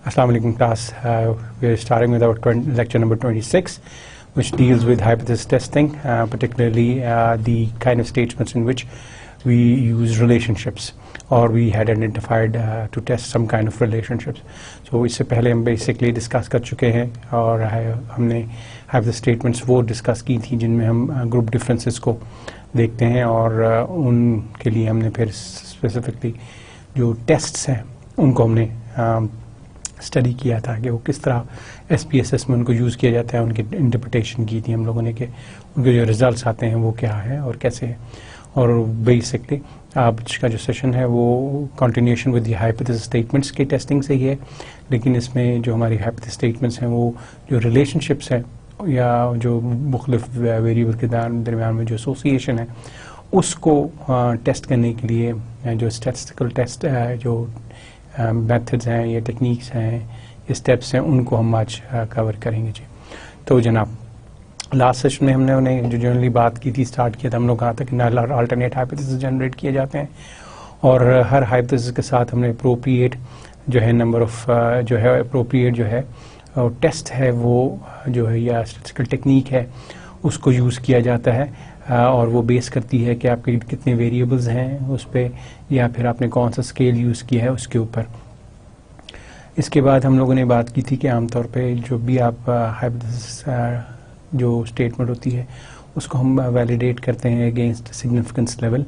Assalamu alaikum class. We are starting with our lecture number 26, which deals with hypothesis testing, particularly the kind of statements in which we use relationships, or we had identified to test some kind of relationships. So इससे पहले हम basically discuss कर चुके हैं, और हमने hypothesis statements वो discuss की थी जिनमें हम group differences को देखते हैं, और उनके लिए हमने फिर specifically जो tests हैं उनको हमने स्टडी किया था कि वो किस तरह SPSS में उनको यूज़ किया जाता है, उनकी इंटरप्रिटेशन की थी हम लोगों ने कि उनके जो रिजल्ट्स आते हैं वो क्या है और कैसे है। और बेसिकली आज का जो सेशन है वो continuation with the hypothesis statements की टेस्टिंग से ही है, लेकिन इसमें जो हमारी हाइपोथेसिस स्टेटमेंट्स हैं वो जो रिलेशनशिप्स हैं या जो मुख्तलिफ वेरिएबल के दरमियान में जो एसोसिएशन है उसको टेस्ट करने के लिए जो स्टैटिस्टिकल टेस्ट जो मेथड्स हैं, ये टेक्निक्स हैं, ये स्टेप्स हैं, उनको हम आज कवर करेंगे जी। तो जनाब लास्ट सेशन में हमने उन्हें जो जनरली बात की थी, स्टार्ट किया था, हम लोग कहा था कि नल और अल्टरनेट हाइपोथेसिस जनरेट किए जाते हैं, और हर हाइपोथेसिस के साथ हमने अप्रोप्रिएट जो है नंबर ऑफ जो है अप्रोप्रिएट जो है टेस्ट है वो जो है या स्टैटिस्टिकल टेक्निक है उसको यूज़ किया जाता है, और वो बेस करती है कि आपके कितने वेरिएबल्स हैं उस पर, या फिर आपने कौन सा स्केल यूज़ किया है उसके ऊपर। इसके बाद हम लोगों ने बात की थी कि आमतौर पे जो भी आप हाइपोथेसिस जो स्टेटमेंट होती है उसको हम वैलिडेट करते हैं अगेंस्ट सिग्निफिकेंस लेवल,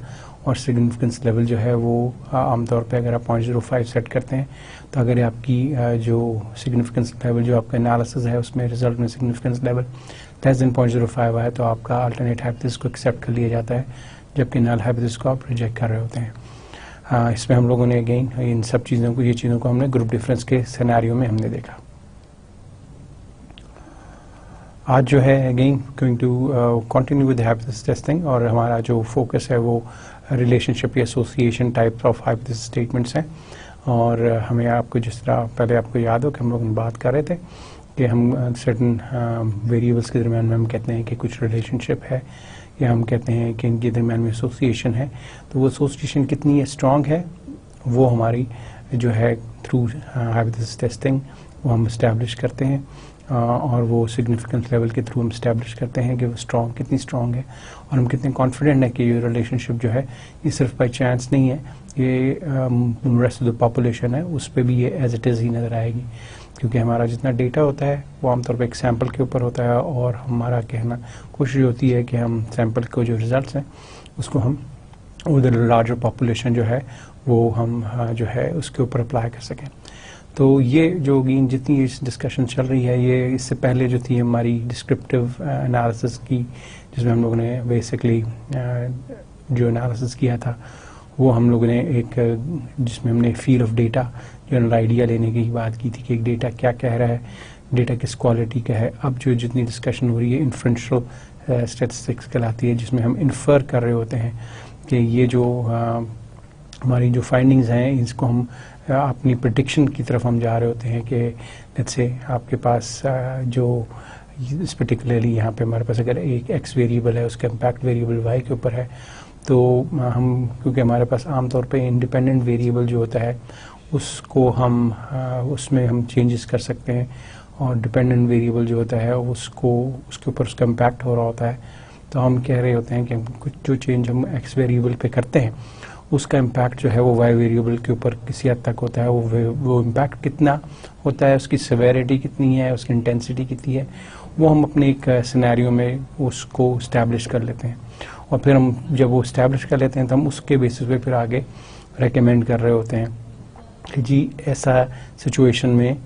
और सिग्निफिकेंस लेवल जो है वो आमतौर पे अगर आप 0.05 सेट करते हैं तो अगर आपकी जो सिग्निफिकेंस लेवल जो आपका एनालिसिस है उसमें रिजल्ट में सिग्निफिकेंस लेवल लेस देन 0.05 आए तो आपका अल्टरनेट हाइपोथेसिस को एक्सेप्ट कर लिया जाता है, जबकि नल हाइपोथेसिस को आप रिजेक्ट कर रहे होते हैं। इसमें हम लोगों ने अगेन इन सब चीज़ों को, ये चीज़ों को हमने ग्रुप डिफरेंस के सिनेरियो में हमने देखा। आज जो है again going to continue with hypothesis testing, और हमारा जो फोकस है वो रिलेशनशिप या association type of hypothesis statements हैं। और हमें आपको जिस तरह पहले आपको याद हो कि हम लोग बात कर रहे थे कि हम सर्टन वेरिएबल्स के दरमियान में हम कहते हैं कि कुछ रिलेशनशिप है, या हम कहते हैं कि इनके दरमियान में एसोसिएशन है, तो वो एसोसिएशन कितनी स्ट्रॉन्ग है वो हमारी जो है थ्रू हाइपोथेसिस टेस्टिंग वो हम इस्टेब्लिश करते हैं, और वो सिग्निफिकेंस लेवल के थ्रू हम इस्टेब्लिश करते हैं कि वो स्ट्रॉन्ग कितनी स्ट्रॉन्ग है, और हम कितने कॉन्फिडेंट हैं कि ये रिलेशनशिप जो है ये सिर्फ बाई चांस नहीं है, ये रेस्ट ऑफ द पॉपुलेशन है उस पर भी ये एज इट इज़ ही नज़र आएगी, क्योंकि हमारा जितना डेटा होता है वो आमतौर पर एक सैम्पल के ऊपर होता है, और हमारा कहना कोशिश होती है कि हम सैम्पल को जो रिजल्ट्स हैं उसको हम उधर लार्जर पॉपुलेशन जो है वो हम जो है उसके ऊपर अप्लाई कर सकें। तो ये जो जितनी इस डिस्कशन चल रही है ये इससे पहले जो थी हमारी डिस्क्रिप्टिव एनालिसिस की, जिसमें हम लोगों ने बेसिकली जो एनालिसिस किया था वो हम लोगों ने एक जिसमें हमने field of data general idea लेने की बात की थी कि एक डेटा क्या कह रहा है, डेटा किस क्वालिटी का है। अब जो जितनी डिस्कशन हो रही है इन्फ्रेंशियल स्टैटिस्टिक्स कहलाती है, जिसमें हम इन्फर कर रहे होते हैं कि ये जो हमारी जो फाइंडिंग्स हैं इसको हम अपनी प्रेडिक्शन की तरफ हम जा रहे होते हैं कि लेट्स से आपके पास जो इस पर्टिकुलरली यहाँ पे हमारे पास अगर एक एक्स वेरिएबल है उसका इम्पैक्ट वेरिएबल वाई के ऊपर है, तो हम क्योंकि हमारे पास आमतौर पे इंडिपेंडेंट वेरिएबल जो होता है उसको हम उसमें हम चेंजेस कर सकते हैं, और डिपेंडेंट वेरिएबल जो होता है उसको उसके ऊपर उसका इम्पैक्ट हो रहा होता है, तो हम कह रहे होते हैं कि कुछ जो चेंज हम एक्स वेरिएबल पे करते हैं उसका इम्पैक्ट जो है वो वाई वेरिएबल के ऊपर किसी हद तक होता है। वो इम्पैक्ट कितना होता है, उसकी सेवेरिटी कितनी है, उसकी इंटेंसिटी कितनी है, वो हम अपने एक सिनेरियो में उसको इस्टेब्लिश कर लेते हैं, और फिर हम जब वो इस्टेब्लिश कर लेते हैं तो हम उसके बेसिस पे फिर आगे रेकमेंड कर रहे होते हैं कि जी ऐसा सिचुएशन में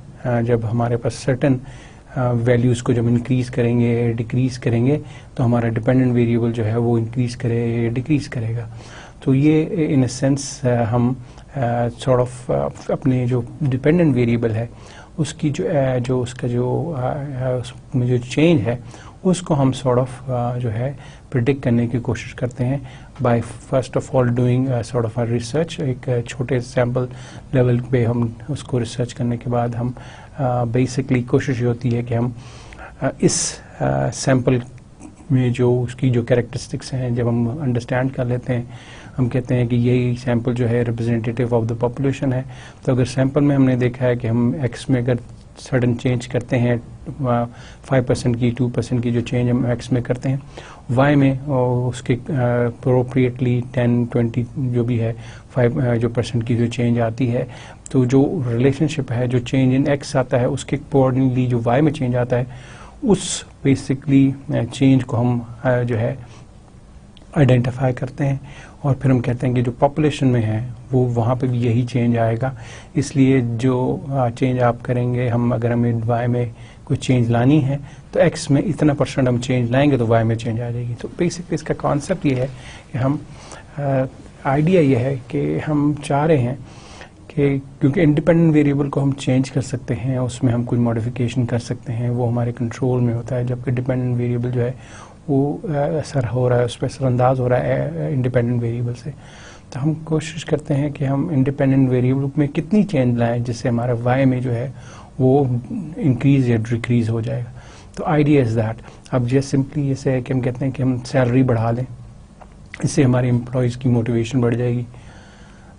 जब हमारे पास सर्टन वैल्यूज़ को जब इंक्रीज़ करेंगे डिक्रीज़ करेंगे तो हमारा डिपेंडेंट वेरिएबल जो है वो इंक्रीज़ करे या डिक्रीज़ करेगा। तो ये इन अ सेंस हम सॉर्ट ऑफ अपने जो डिपेंडेंट वेरिएबल है उसकी जो उसका जो उसमें जो चेंज है उसको हम सॉर्ट ऑफ जो है प्रिडिक्ट करने की कोशिश करते हैं by first of all doing sort of research. एक छोटे सैम्पल लेवल पे हम उसको रिसर्च करने के बाद हम बेसिकली कोशिश होती है कि हम इस सैम्पल में जो उसकी जो कैरेक्टरिस्टिक्स हैं जब हम अंडरस्टैंड कर लेते हैं, हम कहते हैं कि यही सैंपल जो है रिप्रेजेंटेटिव ऑफ द पॉपुलेशन है। तो अगर सैंपल में हमने देखा है कि हम एक्स में अगर सडन चेंज करते हैं 5% की 2% की जो चेंज हम एक्स में करते हैं, वाई में उसके अप्रोप्रिएटली 10-20 जो भी है 5% की जो चेंज आती है, तो जो रिलेशनशिप है जो चेंज इन एक्स आता है उसके अकॉर्डिंगली जो वाई में चेंज आता है, उस बेसिकली चेंज को हम जो है आइडेंटिफाई करते हैं और फिर हम कहते हैं कि जो पॉपुलेशन में है वो वहाँ पे भी यही चेंज आएगा। इसलिए जो चेंज आप करेंगे, हम अगर हमें वाई में कोई चेंज लानी है तो एक्स में इतना % हम चेंज लाएंगे तो वाई में चेंज आ जाएगी। तो बेसिकली इसका कॉन्सेप्ट ये है कि हम आइडिया ये है कि हम चाह रहे हैं कि क्योंकि इंडिपेंडेंट वेरिएबल को हम चेंज कर सकते हैं, उसमें हम कुछ मॉडिफिकेशन कर सकते हैं, वो हमारे कंट्रोल में होता है, जबकि डिपेंडेंट वेरिएबल जो है वो असर हो रहा है, उस पर असरअंदाज हो रहा है इंडिपेंडेंट वेरिएबल से। तो हम कोशिश करते हैं कि हम इंडिपेंडेंट वेरिएबल में कितनी चेंज लाएं जिससे हमारा वाई में जो है वो इंक्रीज या डिक्रीज हो जाएगा। तो आइडिया इज़ दैट। अब जैसे सिंपली ऐसे है कि हम कहते हैं कि हम सैलरी बढ़ा लें, इससे हमारे एम्प्लॉयज़ की मोटिवेशन बढ़ जाएगी।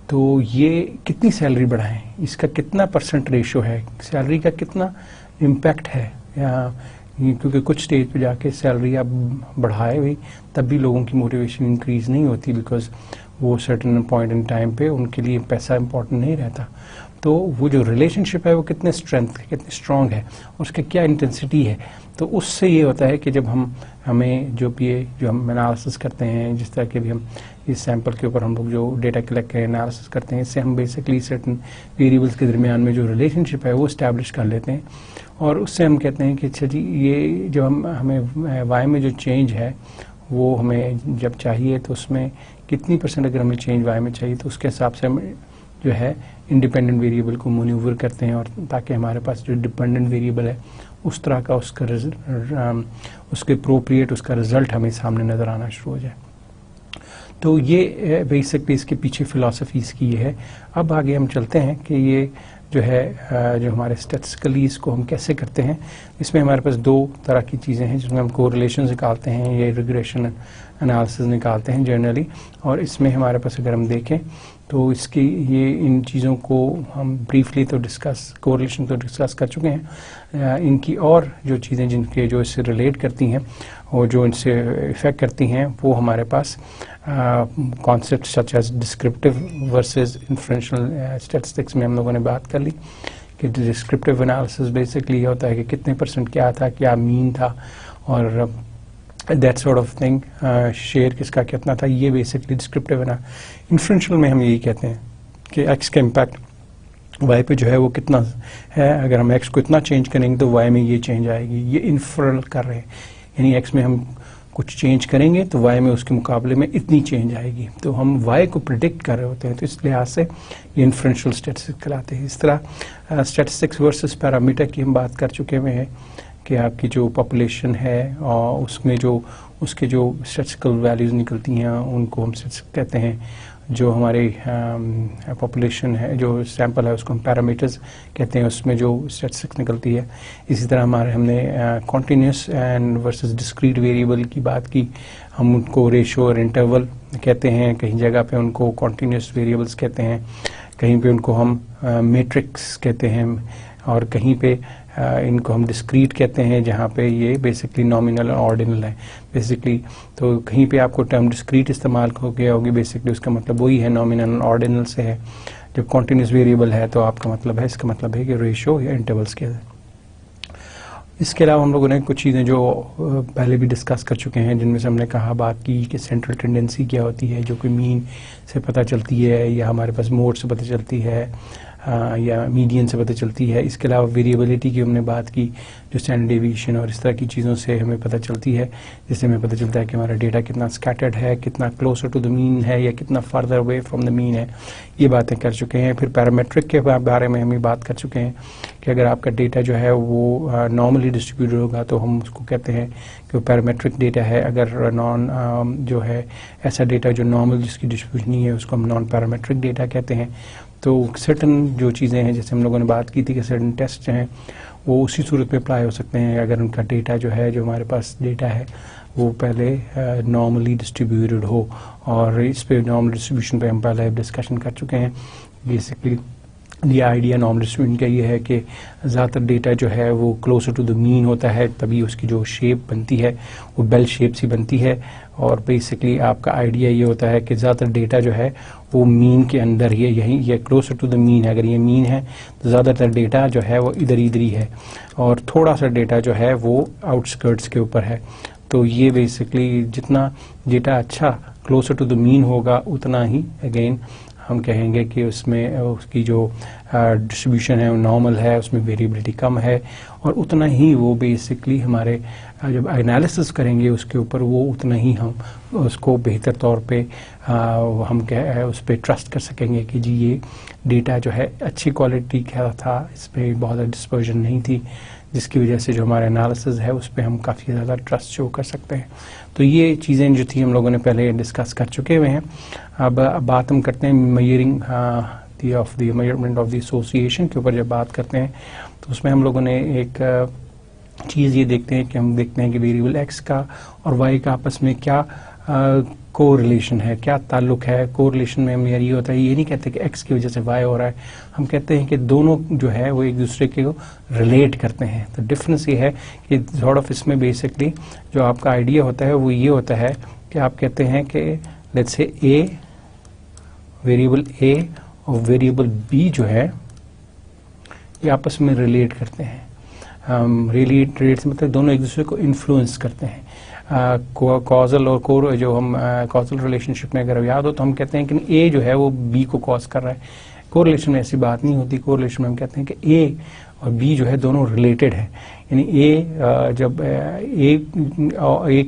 तो ये कितनी सैलरी बढ़ाएं, इसका कितना % रेशो है, सैलरी का कितना इम्पैक्ट है, क्योंकि कुछ स्टेज पे जाके सैलरी आप बढ़ाए हुई तब भी लोगों की मोटिवेशन इंक्रीज नहीं होती, बिकॉज वो सर्टन पॉइंट इन टाइम पे उनके लिए पैसा इंपॉर्टेंट नहीं रहता। तो वो जो रिलेशनशिप है वो कितने स्ट्रॉन्ग है, उसका क्या इंटेंसिटी है। तो उससे ये होता है कि जब हमें जो हम एनालिसिस करते हैं, जिस तरह के भी हम इस सैंपल के ऊपर हम लोग जो डेटा कलेक्ट करें एनालिसिस करते हैं, इससे हम बेसिकली सर्टन वेरिएबल्स के दरमियान में जो रिलेशनशिप है वो इस्टेब्लिश कर लेते हैं और उससे हम कहते हैं कि अच्छा जी ये जो हमें वाई में जो चेंज है वो हमें जब चाहिए तो उसमें कितनी % अगर हमें चेंज वाई में चाहिए तो उसके हिसाब से हम जो है इंडिपेंडेंट वेरिएबल को मैन्यूवर करते हैं, और ताकि हमारे पास जो डिपेंडेंट वेरिएबल है उस तरह का उसके अप्रोप्रिएट उसका रिजल्ट हमें सामने नज़र आना शुरू हो जाए। तो ये बेसिकली इसके पीछे फिलॉसफी इसकी है। अब आगे हम चलते हैं कि ये जो है जो हमारे स्टैटिस्टिकली इसको हम कैसे करते हैं। इसमें हमारे पास 2 तरह की चीज़ें हैं जिसमें हम कोरिलेशन निकालते हैं, ये रिग्रेशन एनालिसिस निकालते हैं जनरली। और इसमें हमारे पास अगर हम देखें तो इसकी इन चीज़ों को हम ब्रीफली तो कोरिलेशन तो डिस्कस कर चुके हैं। इनकी और जो चीज़ें जिनके जो इससे रिलेट करती हैं और जो इनसे इफ़ेक्ट करती हैं वो हमारे पास concept such as descriptive versus inferential statistics में हम लोगों ने बात कर ली कि डिस्क्रिप्टिव एनालिसिस बेसिकली ये होता है कि कितने % क्या था, क्या मीन था और that sort of thing, share किसका कितना था, ये बेसिकली डिस्क्रिप्टिव है। इन्फ्रेंशियल में हम यही कहते हैं कि एक्स का इम्पैक्ट वाई पे जो है वो कितना है, अगर हम एक्स को इतना चेंज करेंगे तो वाई में ये चेंज आएगी, ये इन्फरल कर रहे हैं, यानी एक्स में हम कुछ चेंज करेंगे तो वाई में उसके मुकाबले में इतनी चेंज आएगी, तो हम वाई को प्रिडिक्ट कर रहे होते हैं। तो इस लिहाज से ये इन्फ्रेंशियल स्टैटिस्टिक्स कहलाते हैं। इस तरह स्टैटिस्टिक्स वर्सेस पैरामीटर की हम बात कर चुके हुए हैं कि आपकी जो पॉपुलेशन है और उसमें जो उसके जो स्टैटिस्टिकल वैल्यूज़ निकलती हैं उनको हम कहते हैं। जो हमारे पॉपुलेशन है, जो सैंपल है, उसको हम पैरामीटर्स कहते हैं, उसमें जो स्टैटिस्टिक्स निकलती है। इसी तरह हमने continuous and versus discrete variable की बात की, हम उनको रेशो और इंटरवल कहते हैं, कहीं जगह पे उनको कॉन्टीन्यूस वेरिएबल्स कहते हैं, कहीं पे उनको हम मैट्रिक्स कहते हैं और कहीं पे इनको हम डिस्क्रीट कहते हैं, जहाँ पे ये बेसिकली नॉमिनल और ऑर्डिनल है बेसिकली। तो कहीं पे आपको टर्म डिस्क्रीट इस्तेमाल हो गया होगी, बेसिकली उसका मतलब वही है, नॉमिनल और ऑर्डिनल से है। जब कॉन्टीन्यूस वेरिएबल है तो आपका मतलब है, इसका मतलब है कि रेशो या इंटरवल्स के। इसके अलावा हम लोगों ने कुछ चीज़ें जो पहले भी डिस्कस कर चुके हैं, जिनमें से हमने बात की कि सेंट्रल टेंडेंसी क्या होती है, जो कि मीन से पता चलती है या हमारे पास मोड से पता चलती है या मीडियन से पता चलती है। इसके अलावा वेरिएबिलिटी की हमने बात की, जो स्टैंडर्ड डेविएशन और इस तरह की चीज़ों से हमें पता चलती है, जिससे हमें पता चलता है कि हमारा डेटा कितना स्कैटर्ड है, कितना क्लोजर टू द मीन है या कितना further away from the mean है। ये बातें कर चुके हैं। फिर पैरामेट्रिक के बारे में हम बात कर चुके हैं कि अगर आपका डेटा जो है वो नॉर्मली डिस्ट्रीब्यूटेड होगा तो हम उसको कहते हैं कि वो पैरामेट्रिक डेटा है। अगर जो है ऐसा डेटा जो नॉर्मल जिसकी डिस्ट्रीब्यूशन नहीं है उसको हम नॉन पैरामेट्रिक डेटा कहते हैं। तो सर्टन जो चीज़ें हैं, जैसे हम लोगों ने बात की थी कि सर्टन टेस्ट हैं वो उसी सूरत में अप्लाई हो सकते हैं अगर उनका डेटा जो है, जो हमारे पास डेटा है वो पहले नॉर्मली डिस्ट्रीब्यूटेड हो, और इस पे नॉर्मल डिस्ट्रीब्यूशन पे हम पहले डिस्कशन कर चुके हैं। बेसिकली ये आइडिया नॉर्मल डिस्ट्रीब्यूशन का ये है कि ज़्यादातर डेटा जो है वो क्लोजर टू द मीन होता है, तभी उसकी जो शेप बनती है वो बेल शेप सी बनती है। और बेसिकली आपका आइडिया ये होता है कि ज़्यादातर डेटा जो है वो मीन के अंदर ही है, यही ये क्लोजर टू द मीन है। अगर ये मीन है तो ज़्यादातर डेटा जो है वो इधर ही है, और थोड़ा सा डेटा जो है वो आउटस्कर्ट्स के ऊपर है। तो ये बेसिकली जितना डेटा अच्छा क्लोजर टू द मीन होगा उतना ही अगेन हम कहेंगे कि उसमें उसकी जो डिस्ट्रीब्यूशन है वो नॉर्मल है, उसमें वेरिएबिलिटी कम है, और उतना ही वो बेसिकली हमारे जब एनालिसिस करेंगे उसके ऊपर वो उतना ही हम उसको बेहतर तौर पे हम उस पर ट्रस्ट कर सकेंगे कि जी ये डेटा जो है अच्छी क्वालिटी का था, इस पर बहुत ज़्यादा डिस्पर्जन नहीं थी, जिसकी वजह से जो हमारा एनालिसिस है उस पर हम काफ़ी ज़्यादा ट्रस्ट शो कर सकते हैं। तो ये चीज़ें जो थी हम लोगों ने पहले डिस्कस कर चुके हुए हैं। अब बात हम करते हैं measuring the measurement of the association के ऊपर। जब बात करते हैं तो उसमें हम लोगों ने एक चीज़ ये देखते हैं कि हम देखते हैं कि वेरिएबल एक्स का और वाई का आपस में क्या कोरिलेशन है, क्या ताल्लुक है। कोरिलेशन में हम ये होता है, ये नहीं कहते कि एक्स की वजह से वाई हो रहा है, हम कहते हैं कि दोनों जो है वो एक दूसरे के रिलेट करते हैं। तो डिफरेंस ये है कि सॉर्ट ऑफ इसमें बेसिकली जो आपका आइडिया होता है वो ये होता है कि आप कहते हैं कि लेट्स से ए, वेरिएबल ए और वेरिएबल बी जो है ये आपस में रिलेट करते हैं। रिलेट से मतलब दोनों एक दूसरे को इन्फ्लुएंस करते हैं। कॉजल और कोर जो हम कॉजल रिलेशनशिप में अगर याद हो तो हम कहते हैं कि ए जो है वो बी को कॉज कर रहा है। कोरिलेशन में ऐसी बात नहीं होती। कोरिलेशन में हम कहते हैं कि ए और बी जो है दोनों रिलेटेड है, यानी ए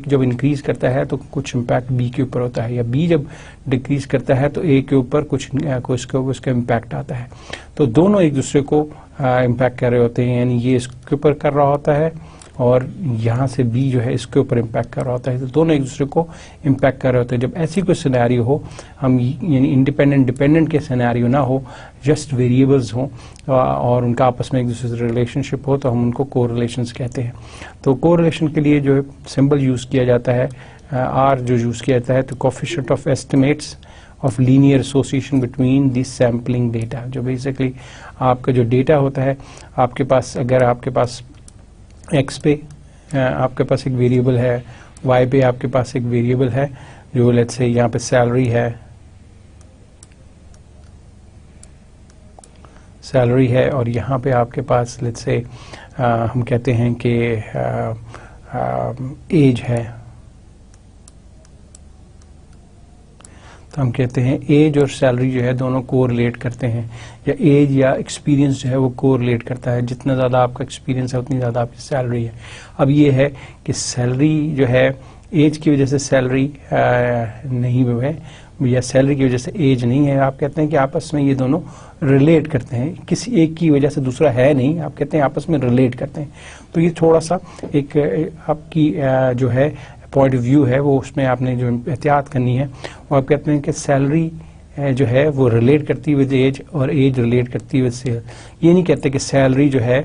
जब इंक्रीज करता है तो कुछ इम्पैक्ट बी के ऊपर होता है, या बी जब डिक्रीज करता है तो ए के ऊपर कुछ उसका इम्पैक्ट आता है। तो दोनों एक दूसरे को इम्पैक्ट कर रहे होते हैं, यानी ये इसके ऊपर कर रहा होता है और यहाँ से बी जो है इसके ऊपर इम्पैक्ट कर रहा होता है। तो दोनों एक दूसरे को इम्पैक्ट कर रहे होते हैं। जब ऐसी कोई सिनेरियो हो, हम यानी इंडिपेंडेंट डिपेंडेंट के सिनेरियो ना हो, जस्ट वेरिएबल्स हों और उनका आपस में एक दूसरे से रिलेशनशिप हो, तो हम उनको कोरिलेशंस कहते हैं। तो कोरिलेशन के लिए जो सिंबल यूज़ किया जाता है आर जो यूज़ किया जाता है, तो coefficient of estimates of linear association between this sampling data. जो बेसिकली आपका जो डेटा होता है, आपके पास अगर आपके पास एक्स पे आपके पास एक वेरिएबल है, वाई पे आपके पास एक वेरिएबल है, जो लेट्स से यहाँ पे सैलरी है और यहाँ पे आपके पास लेट्स से हम कहते हैं कि एज है। तो हम कहते हैं एज और सैलरी जो है दोनों कोरिलेट करते हैं, या एज या एक्सपीरियंस जो है वो कोरिलेट करता है। जितना ज़्यादा आपका एक्सपीरियंस है उतनी ज़्यादा आपकी सैलरी है। अब ये है कि सैलरी जो है एज की वजह से सैलरी नहीं है, या सैलरी की वजह से एज नहीं है। आप कहते हैं कि आपस में ये दोनों रिलेट करते हैं, किसी एक की वजह से दूसरा है नहीं, आप कहते हैं आपस में रिलेट करते हैं। तो ये थोड़ा सा एक आपकी जो है पॉइंट ऑफ व्यू है, वो उसमें आपने जो एहतियात करनी है। वो आप कहते हैं कि सैलरी जो है वो रिलेट करती विद एज और एज रिलेट करती विद सेल। ये नहीं कहते कि सैलरी जो है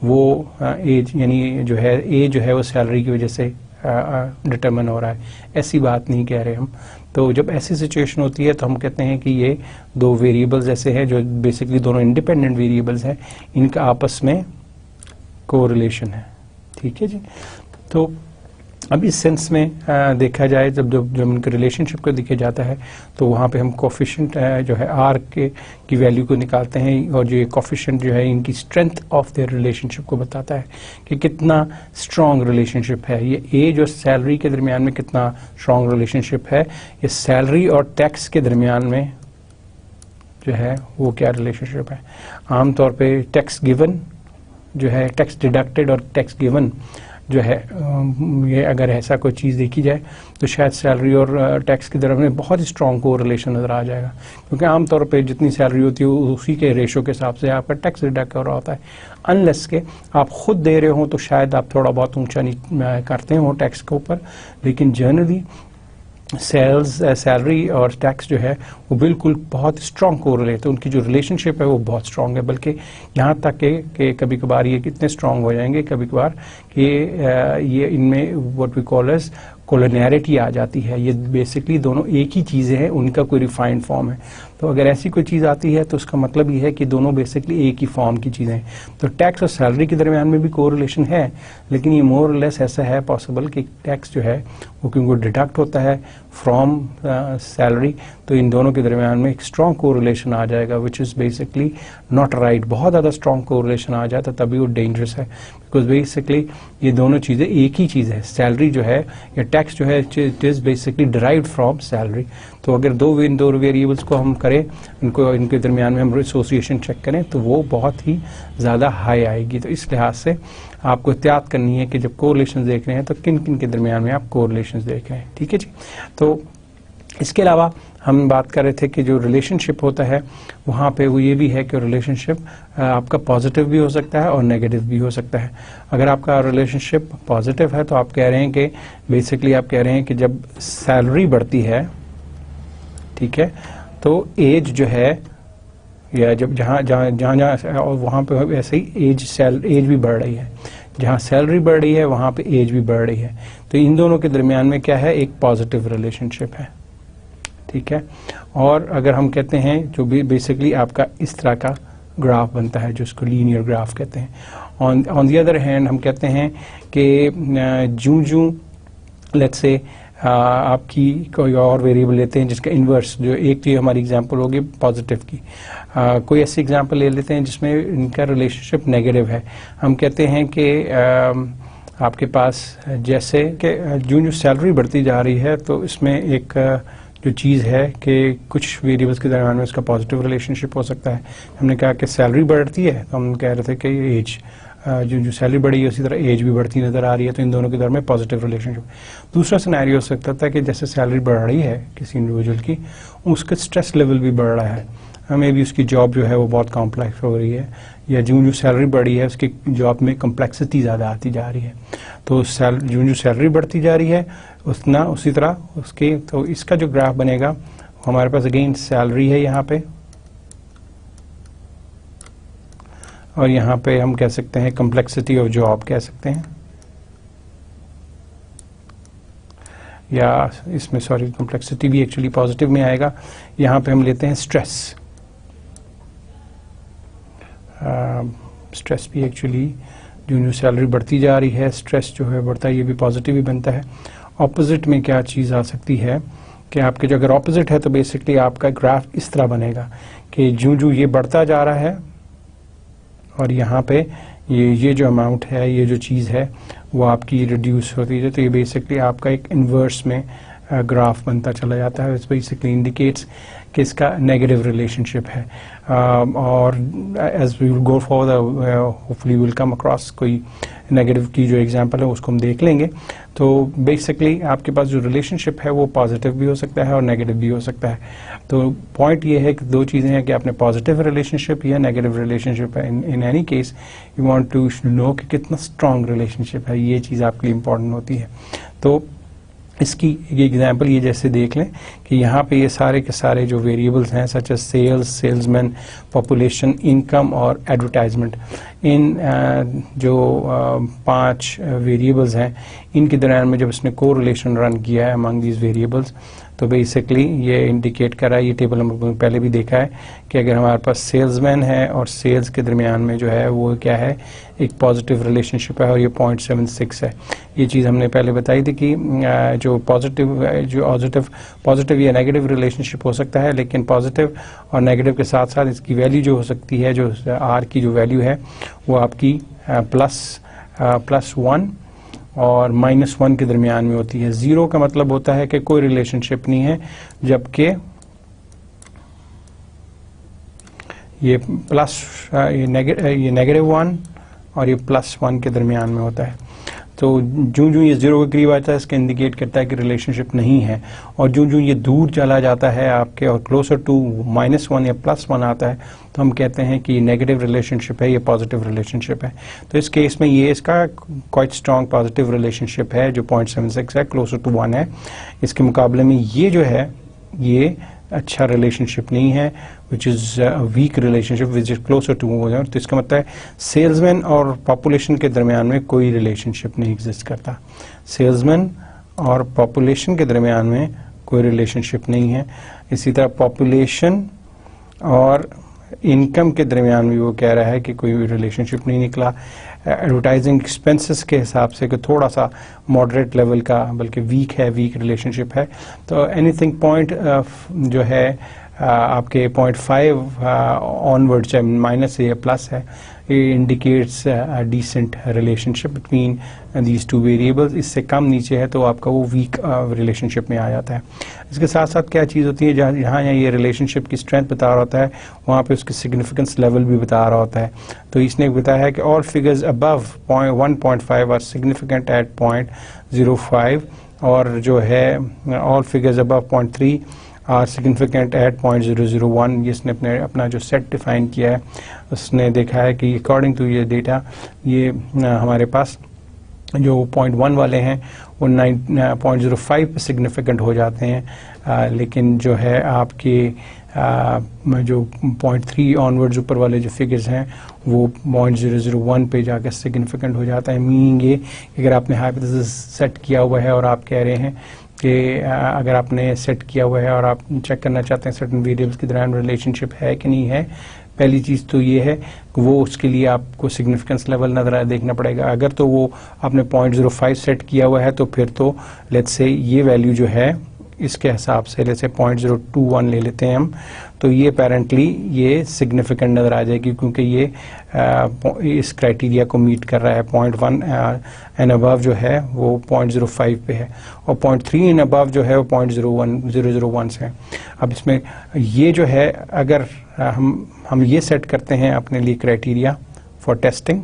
वो एज यानी जो है एज जो है वो सैलरी की वजह से डिटरमिन हो रहा है, ऐसी बात नहीं कह रहे हम। तो जब ऐसी सिचुएशन होती है तो हम कहते हैं कि ये दो वेरिएबल्स ऐसे हैं जो बेसिकली दोनों इंडिपेंडेंट वेरिएबल्स हैं, इनका आपस में कोरिलेशन है। ठीक है जी। तो अब इस सेंस में देखा जाए, जब उनके रिलेशनशिप को देखा जाता है तो वहाँ पे हम कोएफिशिएंट जो है आर की वैल्यू को निकालते हैं, और जो ये कोएफिशिएंट जो है इनकी स्ट्रेंथ ऑफ देयर रिलेशनशिप को बताता है कि कितना स्ट्रॉन्ग रिलेशनशिप है। ये एज और सैलरी के दरमियान में कितना स्ट्रॉन्ग रिलेशनशिप है, ये सैलरी और टैक्स के दरमियान में जो है वो क्या रिलेशनशिप है। आमतौर पर टैक्स गिवन जो है, टैक्स डिडक्टेड और टैक्स गिवन जो है, ये अगर ऐसा कोई चीज़ देखी जाए तो शायद सैलरी और टैक्स की तरफ में बहुत ही स्ट्रॉन्ग को रिलेशन नज़र आ जाएगा, क्योंकि आमतौर पे जितनी सैलरी होती है उसी के रेशो के हिसाब से आपका टैक्स डिडक्ट हो रहा होता है। अनलेस के आप खुद दे रहे हो तो शायद आप थोड़ा बहुत ऊंचा नहीं करते हो टैक्स के ऊपर, लेकिन जनरली सैलरी और टैक्स जो है वो बिल्कुल बहुत स्ट्रॉन्ग कोरिलेट है, उनकी जो रिलेशनशिप है वो बहुत स्ट्रॉन्ग है। बल्कि यहाँ तक कि कभी कभार ये कितने स्ट्रॉन्ग हो जाएंगे कभी कभार कि ये इनमें what we call as collinearity आ जाती है। ये बेसिकली दोनों एक ही चीज़ें हैं, उनका कोई रिफाइंड फॉर्म है। तो अगर ऐसी कोई चीज़ आती है तो उसका मतलब ये है कि दोनों बेसिकली एक ही फॉर्म की चीज़ें हैं। तो टैक्स और सैलरी के दरमियान में भी कोरिलेशन है, लेकिन ये मोर और लेस ऐसा है पॉसिबल कि टैक्स जो है वो क्योंकि डिडक्ट होता है फ्रॉम सैलरी, तो इन दोनों के दरमियान में एक स्ट्रॉन्ग कोरिलेशन आ जाएगा, which is basically not right. बहुत ज़्यादा स्ट्रॉन्ग कोरिलेशन आ जाता तभी वो डेंजरस है, बिकॉज बेसिकली ये दोनों चीज़ें एक ही चीज़ है। सैलरी जो है या टैक्स जो है it is basically derived from salary. तो अगर दो वेरिएबल्स को हम करें, इनके दरमियान में हम एसोसिएशन चेक करें तो वो बहुत ही ज़्यादा हाई आएगी। तो इस लिहाज से आपको एहतियात करनी है कि जब कोरिलेशन देख रहे हैं तो किन किन के दरमियान में आप कोरिलेशन देख रहे हैं। ठीक है जी। तो इसके अलावा हम बात कर रहे थे कि जो रिलेशनशिप होता है वहाँ पे वो ये भी है कि रिलेशनशिप आपका पॉजिटिव भी हो सकता है और नेगेटिव भी हो सकता है। अगर आपका रिलेशनशिप पॉजिटिव है तो आप कह रहे हैं कि बेसिकली आप कह रहे हैं कि जब सैलरी बढ़ती है, ठीक है, तो एज जो है या जब जहाँ और वहाँ पे वैसे ही एज भी बढ़ रही है, जहाँ सैलरी बढ़ रही है वहाँ पे एज भी बढ़ रही है। तो इन दोनों के दरमियान में क्या है, एक पॉजिटिव रिलेशनशिप है। ठीक है। और अगर हम कहते हैं जो भी बेसिकली आपका इस तरह का ग्राफ बनता है, जो इसको लीनियर ग्राफ कहते हैं। ऑन दी अदर हैंड हम कहते हैं कि जूं लेट्स से आपकी कोई और वेरिएबल लेते हैं जिसका इन्वर्स, जो एक तो हमारी एग्जांपल होगी पॉजिटिव की, कोई ऐसी एग्जांपल ले लेते हैं जिसमें इनका रिलेशनशिप नेगेटिव है। हम कहते हैं कि आपके पास जैसे कि जो सैलरी बढ़ती जा रही है तो इसमें एक जो चीज़ है कि कुछ वेरिएबल्स के दरमियान में उसका पॉजिटिव रिलेशनशिप हो सकता है। हमने कहा कि सैलरी बढ़ती है तो हम कह रहे थे कि एज जो सैलरी बढ़ी है उसी तरह एज भी बढ़ती नज़र आ रही है, तो इन दोनों के दरमियान में पॉजिटिव रिलेशनशिप। दूसरा सिनेरियो हो सकता था कि जैसे सैलरी बढ़ रही है किसी इंडिविजुअल की, उसका स्ट्रेस लेवल भी बढ़ रहा है, मे भी उसकी जॉब जो है वो बहुत कॉम्प्लेक्स हो रही है, या जो सैलरी बढ़ी है उसकी जॉब में कम्प्लेक्सिटी ज़्यादा आती जा रही है। तो जो सैलरी बढ़ती जा रही है उसी तरह उसके, तो इसका जो ग्राफ बनेगा हमारे पास अगेन सैलरी है यहाँ पे, और यहाँ पे हम कह सकते हैं कम्प्लेक्सिटी ऑफ जॉब कह सकते हैं, या इसमें सॉरी कम्प्लेक्सिटी भी एक्चुअली पॉजिटिव में आएगा। यहाँ पे हम लेते हैं स्ट्रेस, स्ट्रेस भी एक्चुअली जो सैलरी बढ़ती जा रही है स्ट्रेस जो है बढ़ता है, ये भी पॉजिटिव ही बनता है। ऑपोजिट में क्या चीज़ आ सकती है कि आपके जो अगर ऑपोजिट है तो बेसिकली आपका ग्राफ इस तरह बनेगा कि जो ये बढ़ता जा रहा है और यहाँ पे ये जो अमाउंट है, ये जो चीज़ है वो आपकी रिड्यूस होती है। तो ये बेसिकली आपका एक इन्वर्स में ग्राफ बनता चला जाता है। इट्स बेसिकली इंडिकेट्स कि इसका नेगेटिव रिलेशनशिप है। और as we will go for hopefully will come across कोई नेगेटिव की जो एग्जांपल है उसको हम देख लेंगे। तो बेसिकली आपके पास जो रिलेशनशिप है वो पॉजिटिव भी हो सकता है और नेगेटिव भी हो सकता है। तो पॉइंट ये है कि दो चीज़ें हैं कि आपने पॉजिटिव रिलेशनशिप या नेगेटिव रिलेशनशिप है। In any case you want to know कि कितना स्ट्रॉन्ग रिलेशनशिप है, ये चीज़ आपके लिए इम्पोर्टेंट होती है। तो इसकी ये एग्जांपल ये जैसे देख लें कि यहाँ पे ये सारे के सारे जो वेरिएबल्स हैं such as sales, salesman, population, income और एडवर्टाइजमेंट, इन जो 5 वेरिएबल्स हैं इनके दरमियान में जब इसने कोरिलेशन रन किया है अमंग दीज वेरिएबल्स, तो बेसिकली ये इंडिकेट कर रहा है, ये टेबल हमने पहले भी देखा है कि अगर हमारे पास सेल्समैन है और सेल्स के दरमियान में जो है वो क्या है, एक पॉजिटिव रिलेशनशिप है और ये 0.76 है। ये चीज़ हमने पहले बताई थी कि जो पॉजिटिव या नेगेटिव रिलेशनशिप हो सकता है, लेकिन पॉजिटिव और नेगेटिव के साथ साथ इसकी वैल्यू जो हो सकती है, जो आर की जो वैल्यू है वो आपकी +1 और -1 के दरमियान में होती है। 0 का मतलब होता है कि कोई रिलेशनशिप नहीं है, जबकि ये -1 और ये +1 के दरमियान में होता है। तो जो ये 0 के करीब आता है इसका इंडिकेट करता है कि रिलेशनशिप नहीं है, और जो ये दूर चला जाता है आपके और क्लोजर टू -1 या +1 आता है तो हम कहते हैं कि नेगेटिव रिलेशनशिप है, ये पॉजिटिव रिलेशनशिप है। तो इस केस में ये इसका क्वाइट स्ट्रॉन्ग पॉजिटिव रिलेशनशिप है जो 0.76 है, क्लोजर टू 1 है। इसके मुकाबले में ये जो है ये अच्छा रिलेशनशिप नहीं है, which is weak relationship which is closer to 1। तो इसका मतलब है सेल्समैन और पॉपुलेशन के दरमियान में कोई रिलेशनशिप नहीं एग्जिस्ट करता। सेल्समैन और पॉपुलेशन के दरमियान में कोई रिलेशनशिप नहीं है। इसी तरह पॉपुलेशन और इनकम के दरमियान भी वो कह रहा है कि कोई रिलेशनशिप नहीं निकला। एडवर्टाइजिंग एक्सपेंसेस के हिसाब से कि थोड़ा सा मॉडरेट लेवल का, बल्कि वीक रिलेशनशिप है। तो एनीथिंग पॉइंट जो है आपके 0.5 ऑनवर्ड, चाहे माइनस है या प्लस है, ये indicates decent relationship between these two variables. इससे कम नीचे है तो आपका वो वीक रिलेशनशिप में आ जाता है। इसके साथ साथ क्या चीज़ होती है, जहाँ ये रिलेशनशिप की स्ट्रेंथ बता रहा होता है, वहाँ पे उसकी सिग्निफिकेंस लेवल भी बता रहा होता है। तो इसने बताया है कि all figures above 1.5 are significant at 0.05, और जो है all figures above 0.3 are significant at 0.001। इसने अपना जो सेट डिफाइन किया है उसने देखा है कि अकॉर्डिंग टू ये डेटा, ये हमारे पास जो 0.1 वाले हैं वो 0.05 पे सिग्निफिकेंट हो जाते हैं, लेकिन जो है आपके जो 0.3 ऑनवर्ड्स ऊपर वाले जो फिगर्स हैं वो 0.001 पे जाकर सिग्निफिकेंट हो जाता है। मीनिंग ये, अगर आपने हाइपोथेसिस सेट किया हुआ है और आप कह रहे हैं कि अगर आपने सेट किया हुआ है और आप चेक करना चाहते हैं सर्टेन वेरिएबल्स के दरमियान रिलेशनशिप है कि नहीं है, पहली चीज़ तो ये है कि वो उसके लिए आपको सिग्निफिकेंस लेवल नज़र देखना पड़ेगा। अगर तो वो आपने 0.05 सेट किया हुआ है तो फिर तो लेट्स से ये वैल्यू जो है इसके हिसाब से लेट्स से 0.021 ले लेते हैं हम, तो ये अपेरेंटली ये सिग्निफिकेंट नज़र आ जाएगी, क्योंकि ये इस क्राइटेरिया को मीट कर रहा है। 0.1 एंड अबव जो है वो 0.05 पे है, और 0.3 एंड अबव जो है वो 0.001 से है। अब इसमें ये जो है, अगर हम ये सेट करते हैं अपने लिए क्राइटेरिया फॉर टेस्टिंग,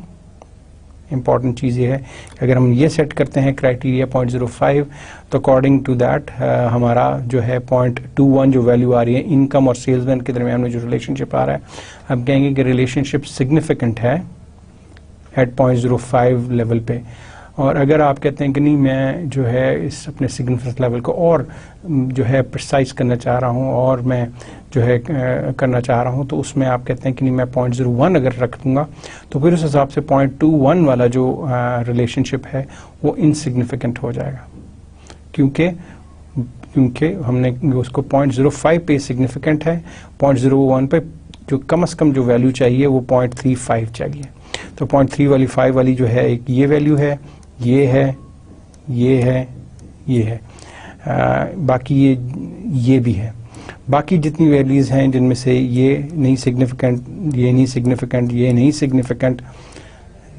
इंपॉर्टेंट चीज़ ये है कि अगर हम ये सेट करते हैं क्राइटेरिया 0.05, तो अकॉर्डिंग टू दैट हमारा जो है 0.21 जो वैल्यू आ रही है इनकम और सेल्समैन के दरमियान में जो रिलेशनशिप आ रहा है, अब कहेंगे कि रिलेशनशिप सिग्निफिकेंट है एट 0.05 लेवल पे। और अगर आप कहते हैं कि नहीं, मैं जो है इस अपने सिग्निफिकेंस लेवल को और जो है प्रिसाइज करना चाह रहा हूँ और मैं जो है करना चाह रहा हूँ, तो उसमें आप कहते हैं कि नहीं, मैं 0.01 अगर रख दूंगा तो फिर उस हिसाब से 0.21 वाला जो रिलेशनशिप है वो इनसिग्निफिकेंट हो जाएगा, क्योंकि हमने उसको 0.05 पे सिग्निफिकेंट है, 0.01 पे जो कम से कम जो वैल्यू चाहिए वो 0.35 चाहिए। तो 0.3 वाली जो है एक ये वैल्यू है, ये है, ये है, ये है, बाकी ये भी है। बाकी जितनी वैल्यूज़ हैं जिनमें से ये नहीं सिग्निफिकेंट, ये नहीं सिग्निफिकेंट, ये नहीं सिग्निफिकेंट,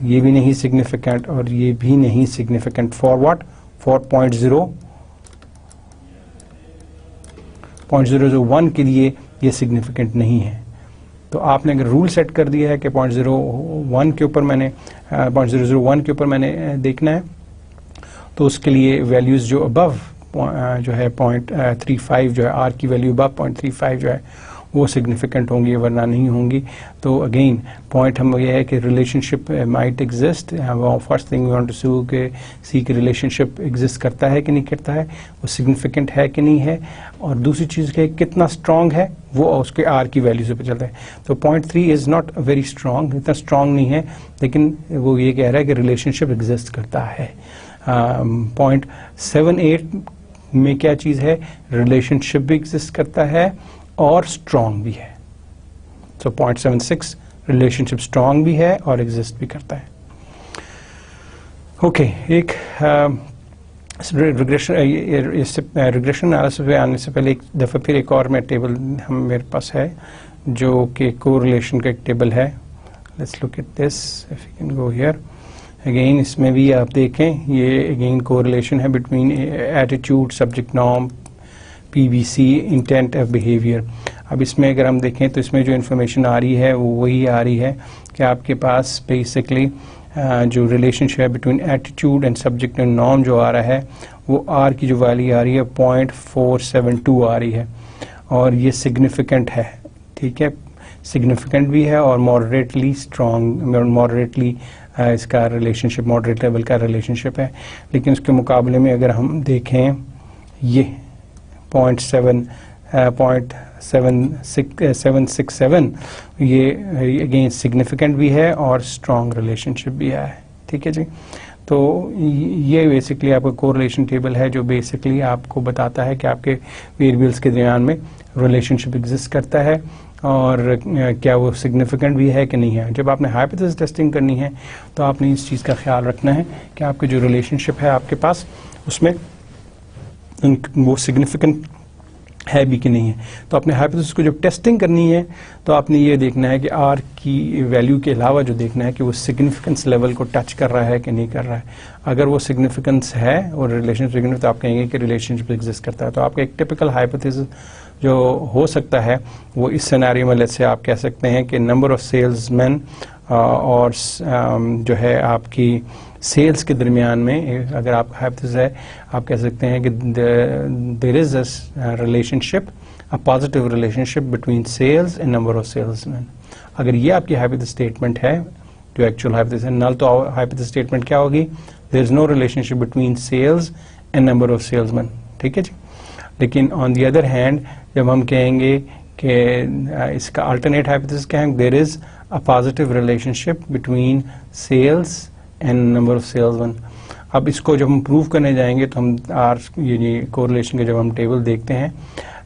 ये भी नहीं सिग्निफिकेंट और ये भी नहीं सिग्निफिकेंट, फॉर व्हाट, फॉर 0.001 के लिए ये सिग्निफिकेंट नहीं है। तो आपने अगर रूल सेट कर दिया है कि 0.01 के ऊपर मैंने 0.001 के ऊपर मैंने देखना है, तो उसके लिए वैल्यूज़ जो अबव जो है 0.35 जो है आर की वैल्यू अबव 0.35 जो है वो सिग्निफिकेंट होंगी, वरना नहीं होंगी। तो अगेन पॉइंट हम ये है कि relationship might exist. First thing we want to see कि रिलेशनशिप एग्जिस्ट करता है कि नहीं करता है, वो सिग्निफिकेंट है कि नहीं है, और दूसरी चीज़ के कितना स्ट्रॉन्ग है वो उसके आर की वैल्यू से पता चलता है। तो 0.3 इज़ नॉट वेरी स्ट्रॉन्ग, इतना स्ट्रॉन्ग नहीं है, लेकिन वो ये कह रहा है कि रिलेशनशिप एग्जिस्ट करता है। 0.78 में क्या चीज़ है, रिलेशनशिप भी एग्जिस्ट करता है और स्ट्रॉन्ग भी है। तो 0.76 रिलेशनशिप स्ट्रॉन्ग भी है और एग्जिस्ट भी करता है। ओके, एक रिग्रेशन एनालिसिस पे आने से पहले एक दफ़ा फिर एक और मैं टेबल मेरे पास है जो कि कोरिलेशन का एक टेबल है। Let's look at this, if you can go here again. इसमें भी आप देखें, ये अगेन कोरिलेशन है between attitude, subject norm, PBC, intent of behaviour. अब इसमें अगर हम देखें तो इसमें जो इन्फॉर्मेशन आ रही है वो वही आ रही है कि आपके पास बेसिकली जो रिलेशनशिप है between attitude and subject and norm जो आ रहा है वो आर की जो वैल्यू आ रही है 0.472 आ रही है, और ये सिग्निफिकेंट है। ठीक है, सिग्निफिकेंट भी है और मॉडरेटली स्ट्रॉन्ग, मॉडरेटली इसका रिलेशनशिप मॉडरेट लेवल का रिलेशनशिप है। लेकिन उसके मुकाबले में अगर हम देखें ये 0.767 ये अगेन सिग्निफिकेंट भी है और स्ट्रॉन्ग रिलेशनशिप भी है। ठीक है जी, तो ये बेसिकली आपका कोरिलेशन टेबल है जो बेसिकली आपको बताता है कि आपके वेरिएबल्स के दरमियान में रिलेशनशिप एग्जिस्ट करता है और क्या वो सिग्निफिकेंट भी है कि नहीं है। जब आपने हाइपोथेसिस टेस्टिंग करनी है तो आपने इस चीज़ का ख्याल रखना है कि आपके जो रिलेशनशिप है आपके पास उसमें वो सिग्निफिकेंट है भी कि नहीं है। तो अपने हाइपोथेसिस को जब टेस्टिंग करनी है तो आपने ये देखना है कि आर की वैल्यू के अलावा जो देखना है कि वो सिग्निफिकेंस लेवल को टच कर रहा है कि नहीं कर रहा है। अगर वो सिग्निफिकेंस है और रिलेशन सिग्निफिकेंस तो आप कहेंगे कि रिलेशनशिप एग्जिस्ट करता है। तो आपका एक टिपिकल हाइपोथेसिस जो हो सकता है वो इस सिनेरियो में लेट्स से आप कह सकते हैं कि नंबर ऑफ सेल्समैन और जो है आपकी सेल्स के दरमियान में अगर आप हाइपोथेसिस है आप कह सकते हैं कि there is a relationship, a positive relationship between sales and number of salesman. अगर ये आपकी हाइपोथेसिस स्टेटमेंट है जो एक्चुअल हाइपोथेसिस है, नल तो हाइपोथेसिस स्टेटमेंट क्या होगी, there is no relationship between sales and number of salesman, ठीक है जी। लेकिन ऑन द अदर हैंड जब हम कहेंगे कि इसका अल्टरनेट हाइपोथेसिस क्या है, there is a positive relationship between sales and number of salesman. अब इसको जब हम प्रूव करने जाएंगे तो हम ये कोरिलेशन के जब हम टेबल देखते हैं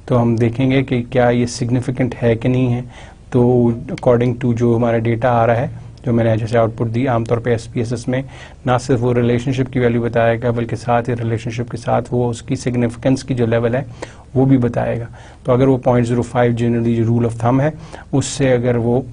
तो हम देखेंगे कि क्या ये सिग्निफिकेंट है कि नहीं है। तो अकॉर्डिंग टू जो हमारा डेटा आ रहा है, जो मैंने जैसे आउटपुट दी, आमतौर पे SPSS में ना सिर्फ वो रिलेशनशिप की वैल्यू बताएगा बल्कि साथ ही रिलेशनशिप के साथ वो उसकी सिग्निफिकेंस की जो लेवल है वो भी बताएगा। तो अगर वो 0.05 जनरली जो रूल ऑफ थंब है उससे अगर वो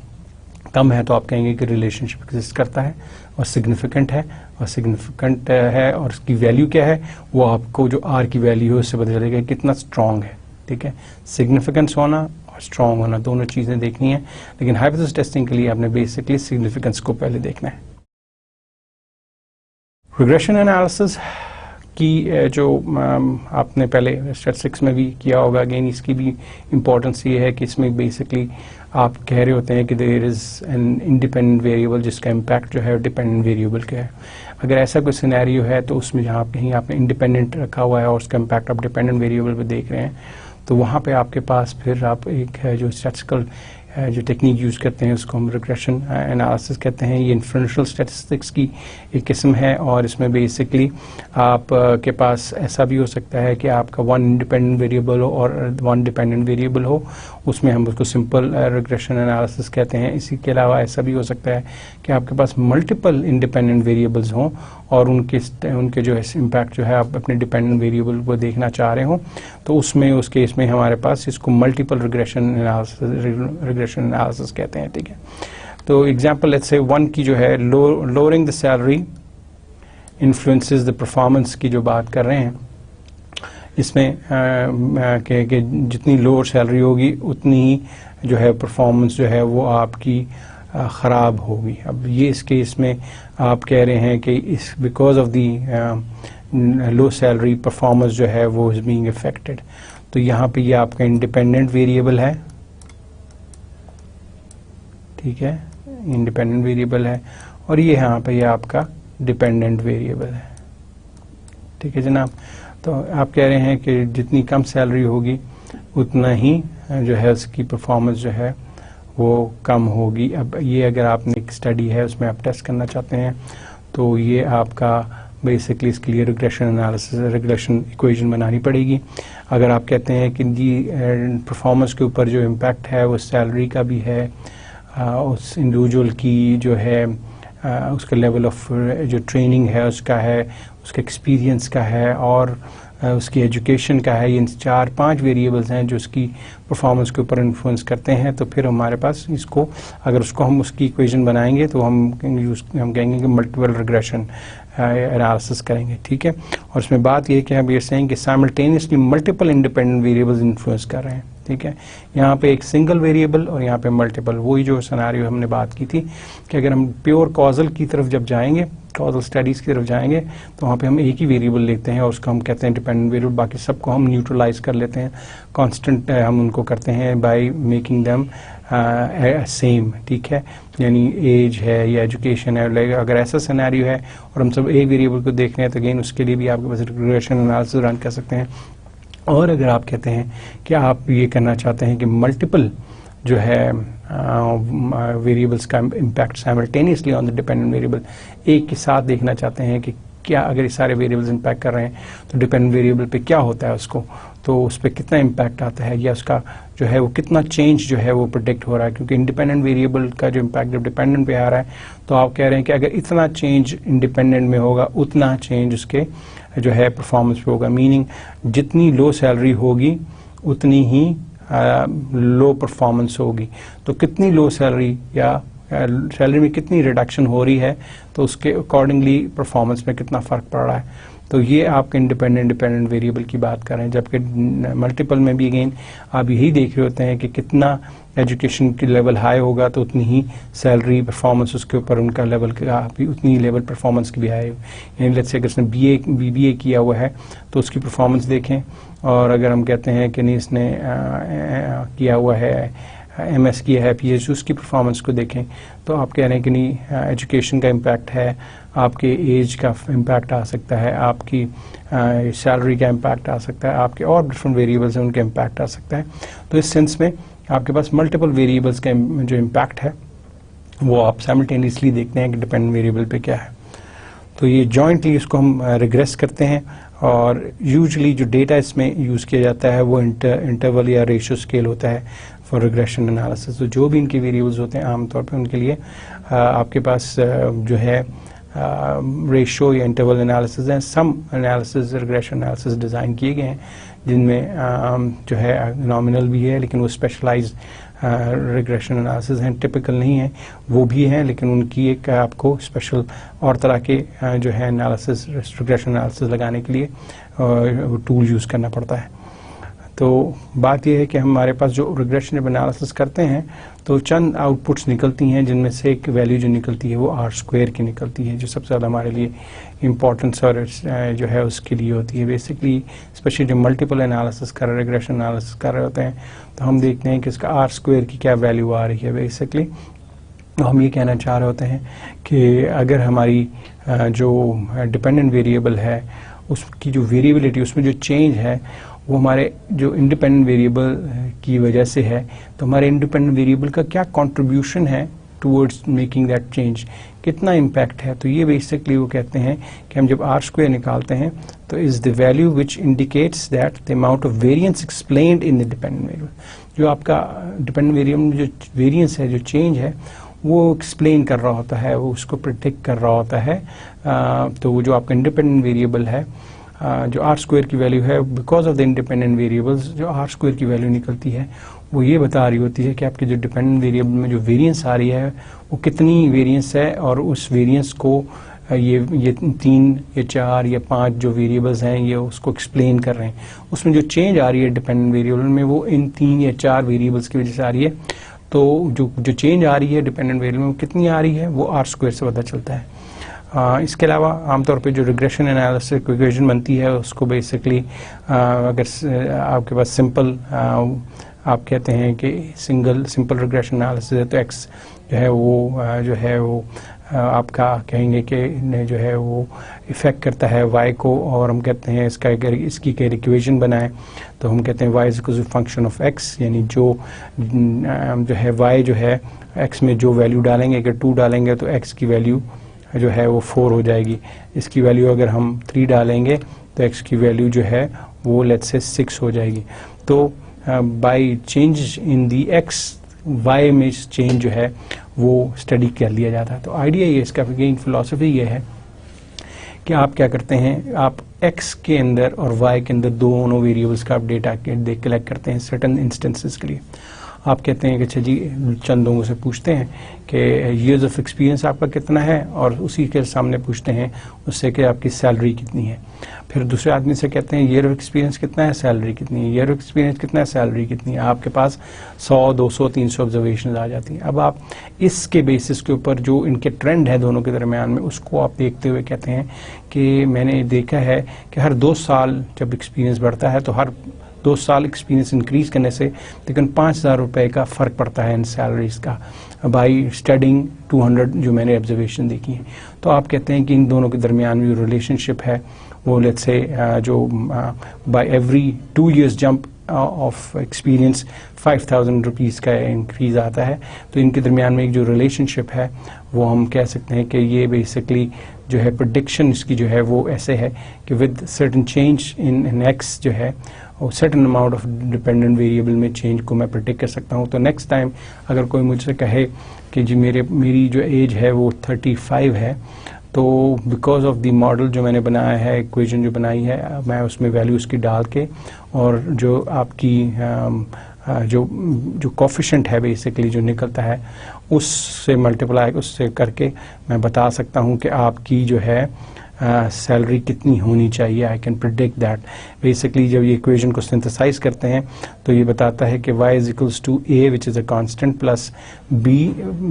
कम है तो आप कहेंगे कि रिलेशनशिप एग्जिस्ट करता है और सिग्निफिकेंट है, और सिग्निफिकेंट है और उसकी वैल्यू क्या है वो आपको जो आर की वैल्यू है उससे पता चलेगा कितना स्ट्रांग है, ठीक है। सिग्निफिकेंस होना और स्ट्रांग होना दोनों चीज़ें देखनी है, लेकिन हाइपोथेसिस टेस्टिंग के लिए आपने बेसिकली सिग्निफिकेंस को पहले देखना है। रिग्रेशन एनालिसिस की जो आपने पहले स्टैटिस्टिक्स में भी किया होगा, अगेन इसकी भी इम्पोर्टेंस ये है कि इसमें बेसिकली आप कह रहे होते हैं कि there is an independent variable जिसका इम्पैक्ट जो है डिपेंडेंट वेरिएबल का है। अगर ऐसा कोई सिनेरियो है तो उसमें जहाँ कहीं आपने इंडिपेंडेंट रखा हुआ है और उसका इम्पैक्ट आप डिपेंडेंट वेरिएबल पे देख रहे हैं तो वहाँ पे आपके पास फिर आप एक जो स्टैटिस्टिकल जो टेक्निक यूज़ करते हैं उसको हम रिग्रेशन एनालिसिस कहते हैं। ये इन्फ्रेंशियल स्टैटिस्टिक्स की एक किस्म है और इसमें बेसिकली आप के पास ऐसा भी हो सकता है कि आपका वन इंडिपेंडेंट वेरिएबल हो और वन डिपेंडेंट वेरिएबल हो, उसमें हम उसको सिंपल रिग्रेशन एनालिसिस कहते हैं। इसी के अलावा ऐसा भी हो सकता है कि आपके पास मल्टीपल इंडिपेंडेंट वेरिएबल्स हों और उनके जो है इम्पैक्ट जो है आप अपने डिपेंडेंट वेरिएबल को देखना चाह रहे हो, तो उसमें उस केस में हमारे पास इसको मल्टीपल रिग्रेशन एनालिसिस कहते हैं, ठीक है। तो एग्जांपल लेट्स से 1 की जो है lowering the salary influences the performance की जो बात कर रहे हैं, इसमें कि जितनी लोअर सैलरी होगी उतनी ही जो है परफॉर्मेंस जो है वो आपकी ख़राब होगी। अब ये इस केस में आप कह रहे हैं कि इस because of the low salary performance जो है वो इज़ बीइंग अफेक्टेड। तो यहाँ पे ये आपका इंडिपेंडेंट वेरिएबल है, ठीक है, इंडिपेंडेंट वेरिएबल है, और ये यहाँ पे ये आपका डिपेंडेंट वेरिएबल है, ठीक है जनाब। तो आप कह रहे हैं कि जितनी कम सैलरी होगी उतना ही जो है उसकी परफॉर्मेंस जो है वो कम होगी। अब ये अगर आपने एक स्टडी है उसमें आप टेस्ट करना चाहते हैं तो ये आपका बेसिकली इसके लिए रिग्रेशन एनालिसिस रिग्रेशन इक्वेशन बनानी पड़ेगी। अगर आप कहते हैं कि जी परफॉर्मेंस के ऊपर जो इम्पैक्ट है वो सैलरी का भी है, उस इंडिविजुअल की जो है उसका लेवल ऑफ जो ट्रेनिंग है उसका है, उसके एक्सपीरियंस का है और उसकी एजुकेशन का है, ये 4-5 वेरिएबल्स हैं जो उसकी परफॉर्मेंस के ऊपर इन्फ्लुएंस करते हैं। तो फिर हमारे पास इसको अगर उसको हम उसकी इक्वेशन बनाएंगे तो हम कहेंगे कि मल्टीपल रिग्रेशन एनालिसिस करेंगे, ठीक है। और उसमें बात ये कि हम ये सेइंग कि simultaneously multiple independent variables influence कर रहे हैं, ठीक है। यहाँ पे एक सिंगल वेरिएबल और यहाँ पे मल्टीपल, वही जो सिनेरियो हमने बात की थी कि अगर हम प्योर कॉजल की तरफ जब जाएंगे, कॉजल स्टडीज़ की तरफ जाएंगे तो वहाँ पे हम एक ही वेरिएबल लेते हैं और उसको हम कहते हैं डिपेंडेंट वेरिएबल, बाकी सबको हम न्यूट्रलाइज कर लेते हैं, कांस्टेंट हम उनको करते हैं बाय मेकिंग देम सेम, ठीक है। यानी एज है या एजुकेशन है, अगर ऐसा सिनेरियो है और हम सब एक वेरिएबल को देख रहे हैं तो अगेन उसके लिए भी आपके पास रिग्रेशन एनालिसिस रन कर सकते हैं। और अगर आप कहते हैं कि आप ये करना चाहते हैं कि मल्टीपल जो है वेरिएबल्स का impact simultaneously on the dependent variable एक के साथ देखना चाहते हैं कि क्या अगर ये सारे वेरिएबल्स इम्पैक्ट कर रहे हैं तो डिपेंडेंट वेरिएबल पे क्या होता है उसको, तो उस पर कितना इम्पैक्ट आता है या उसका जो है वो कितना चेंज जो है वो प्रेडिक्ट हो रहा है। क्योंकि इंडिपेंडेंट वेरिएबल का जो इम्पैक्ट जब डिपेंडेंट पे आ रहा है तो आप कह रहे हैं कि अगर इतना चेंज इंडिपेंडेंट में होगा उतना चेंज उसके जो है परफॉर्मेंस पे होगा। मीनिंग जितनी लो सैलरी होगी उतनी ही लो परफॉर्मेंस होगी। तो कितनी लो सैलरी या सैलरी में कितनी रिडक्शन हो रही है तो उसके अकॉर्डिंगली परफॉर्मेंस में कितना फ़र्क पड़ रहा है। तो ये आपके इंडिपेंडेंट वेरिएबल की बात कर रहे हैं। जबकि मल्टीपल में भी अगेन आप यही देख रहे होते हैं कि कितना एजुकेशन की लेवल हाई होगा तो उतनी ही सैलरी परफॉर्मेंस उसके ऊपर उनका लेवल का भी उतनी ही लेवल परफॉर्मेंस की भी हाई। यानी लेट्स से अगर इसने बीबीए किया हुआ है तो उसकी परफॉर्मेंस देखें, और अगर हम कहते हैं कि नहीं इसने किया हुआ है एमएस किया है पीएचडी, उसकी परफॉर्मेंस को देखें तो आप कह रहे हैं कि नहीं एजुकेशन का इम्पैक्ट है, आपके एज का इम्पैक्ट आ सकता है, आपकी सैलरी का इम्पैक्ट आ सकता है, आपके और डिफरेंट वेरिएबल्स हैं उनका इम्पैक्ट आ सकता है। तो इस सेंस में आपके पास मल्टीपल वेरिएबल्स का जो इम्पैक्ट है वो आप साइमल्टेनियसली देखते हैं कि डिपेंडेंट वेरिएबल पे क्या है। तो ये जॉइंटली इसको हम रिग्रेस करते हैं, और यूजुअली जो डेटा इसमें यूज़ किया जाता है वो इंटरवल या रेशियो स्केल होता है फॉर रिग्रेशन एनालिसिस। तो जो भी इनके वेरिएबल्स होते हैं आमतौर पे उनके लिए आपके पास जो है रेशियो या इंटरवल एनालिसिस हैं। सम एनालिसिस रिग्रेशन एनालिसिस डिज़ाइन किए गए हैं जिनमें जो है नॉमिनल भी है लेकिन वो स्पेशलाइज्ड रिग्रेशन एनालिसिस हैं, टिपिकल नहीं है, वो भी हैं लेकिन उनकी एक आपको स्पेशल और तरह के जो है एनालिसिस रिग्रेशन एनालिसिस लगाने के लिए टूल यूज़ करना पड़ता है। तो बात यह है कि हमारे पास जो रिग्रेशन एनालिसिस करते हैं तो चंद आउटपुट्स निकलती हैं जिनमें से एक वैल्यू जो निकलती है वो आर स्क्वायर की निकलती है, जो सबसे ज़्यादा हमारे लिए इम्पोर्टेंस और जो है उसके लिए होती है। बेसिकली स्पेशली जो मल्टीपल एनालिसिस कर रहे रिग्रेशन एनालिसिस कर रहे होते हैं तो हम देखते हैं कि इसका आर स्क्वायर की क्या वैल्यू आ रही है। बेसिकली तो हम ये कहना चाह रहे होते हैं कि अगर हमारी जो डिपेंडेंट वेरिएबल है उसकी जो वेरिएबिलिटी उसमें जो चेंज है वो हमारे जो इंडिपेंडेंट वेरिएबल की वजह से है, तो हमारे इंडिपेंडेंट वेरिएबल का क्या कंट्रीब्यूशन है टुवर्ड्स मेकिंग दैट चेंज, कितना इम्पैक्ट है। तो ये बेसिकली वो कहते हैं कि हम जब आर स्क्वायर निकालते हैं तो is the value which indicates that the amount of variance explained in the dependent variable. जो आपका डिपेंडेंट वेरिएबल में जो वेरिएंस है, जो चेंज है, वो एक्सप्लेन कर रहा होता है, वो उसको प्रिडिक्ट कर रहा होता है। तो वो जो आपका इंडिपेंडेंट वेरिएबल है जो आर स्क्वायर की वैल्यू है, because of the independent variables जो आर स्क्वायर की वैल्यू निकलती है वो ये बता रही होती है कि आपके जो डिपेंडेंट वेरिएबल में जो वेरिएंस आ रही है वो कितनी वेरिएंस है, और उस वेरिएंस को ये 3 या 4 या 5 जो वेरिएबल्स हैं ये उसको एक्सप्लेन कर रहे हैं। उसमें जो चेंज आ रही है डिपेंडेंट वेरिएबल में वो इन 3 या 4 वेरिएबल्स की वजह से आ रही है। तो जो चेंज आ रही है डिपेंडेंट वेरिएबल में वो कितनी आ रही है वो आर स्क्वायर से पता चलता है। इसके अलावा आमतौर पे जो रिग्रेशन एनालिसिस इक्वेशन बनती है उसको बेसिकली अगर आपके पास सिंपल आप कहते हैं कि सिंपल रिग्रेशन एनालिसिस है तो एक्स जो है वो आपका कहेंगे कि जो है वो इफ़ेक्ट करता है वाई को, और हम कहते हैं इसका अगर इसकी अगर इक्वेशन बनाएं तो हम कहते हैं Y is equal to function of X, यानी जो है वाई जो है एक्स में जो वैल्यू डालेंगे, अगर 2 डालेंगे तो एक्स की वैल्यू जो है वो 4 हो जाएगी। इसकी वैल्यू अगर हम 3 डालेंगे तो एक्स की वैल्यू जो है वो लेट्स से 6 हो जाएगी। तो by change in the X Y में चेंज जो है वो स्टडी कर लिया जाता है। तो आइडिया ये इसका गेन फिलॉसफी ये है कि आप क्या करते हैं, आप एक्स के अंदर और वाई के अंदर दोनों वेरिएबल्स का आप डेटा कलेक्ट करते हैं सर्टेन इंस्टेंसेस के लिए। आप कहते हैं कि अच्छा जी चंद लोगों से पूछते हैं कि ईयर्स ऑफ एक्सपीरियंस आपका कितना है, और उसी के सामने पूछते हैं उससे कि आपकी सैलरी कितनी है। फिर दूसरे आदमी से कहते हैं ईयर ऑफ एक्सपीरियंस कितना है, सैलरी कितनी है, ईयर ऑफ एक्सपीरियंस कितना है, सैलरी कितनी है। आपके पास 100, 200, 300 ऑब्जर्वेशन आ जाती हैं। अब आप इसके बेसिस के ऊपर जो इनके ट्रेंड है दोनों के दरमियान में उसको आप देखते हुए कहते हैं कि मैंने देखा है कि हर 2 साल जब एक्सपीरियंस बढ़ता है तो हर 2 साल एक्सपीरियंस इंक्रीज करने से तकरीबन 5,000 रुपये का फ़र्क पड़ता है इन सैलरीज का बाई स्टडिंग 200 जो मैंने ऑब्जर्वेशन देखी है। तो आप कहते हैं कि इन दोनों के दरमियान में जो रिलेशनशिप है वो लेट्स से जो by every 2 years jump of experience 5,000 rupees का इंक्रीज़ आता है। तो इनके दरमियान में एक जो रिलेशनशिप है वो हम कह सकते हैं कि ये बेसिकली जो है प्रेडिक्शन इसकी जो है वो ऐसे है कि with certain change in x जो है और certain amount of dependent variable में चेंज को मैं प्रेडिक्ट कर सकता हूँ। तो नेक्स्ट टाइम अगर कोई मुझसे कहे कि जी मेरी जो एज है वो 35 है, तो बिकॉज ऑफ द मॉडल जो मैंने बनाया है, इक्वेशन जो बनाई है, मैं उसमें वैल्यू उसकी डाल के और जो आपकी जो कोफिशिएंट है बेसिकली जो निकलता है उससे मल्टीप्लाई उससे करके मैं बता सकता हूँ कि आपकी जो है सैलरी कितनी होनी चाहिए। I can predict that. Basically जब ये इक्वेशन को सिंथेसाइज करते हैं तो ये बताता है कि y is equals to a which is a constant plus b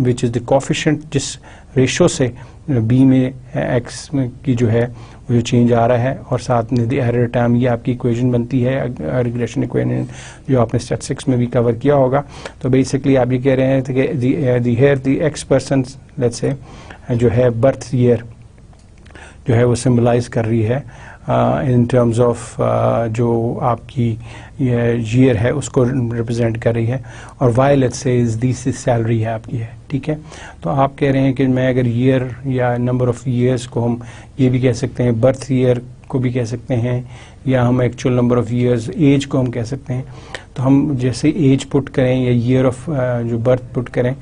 which is the coefficient जिस रेशो से b में x में की जो है वो जो चेंज आ रहा है और साथ में द एरर टर्म, ये आपकी इक्वेशन बनती है रिग्रेशन इक्वेशन जो आपने स्टैटिस्टिक्स में भी कवर किया होगा। तो बेसिकली आप ये कह रहे हैं कि here the x person let's say जो है बर्थ ईयर जो है वो सिम्बलाइज कर रही है इन टर्म्स ऑफ जो आपकी ईयर है उसको रिप्रेजेंट कर रही है और Y let's say is this salary है आपकी है, ठीक है। तो आप कह रहे हैं कि मैं अगर ईयर या नंबर ऑफ ईयर्स को हम ये भी कह सकते हैं, बर्थ ईयर को भी कह सकते हैं या हम actual number of years age को हम कह सकते हैं। तो हम जैसे एज पुट करें या ईयर ऑफ जो बर्थ पुट करें,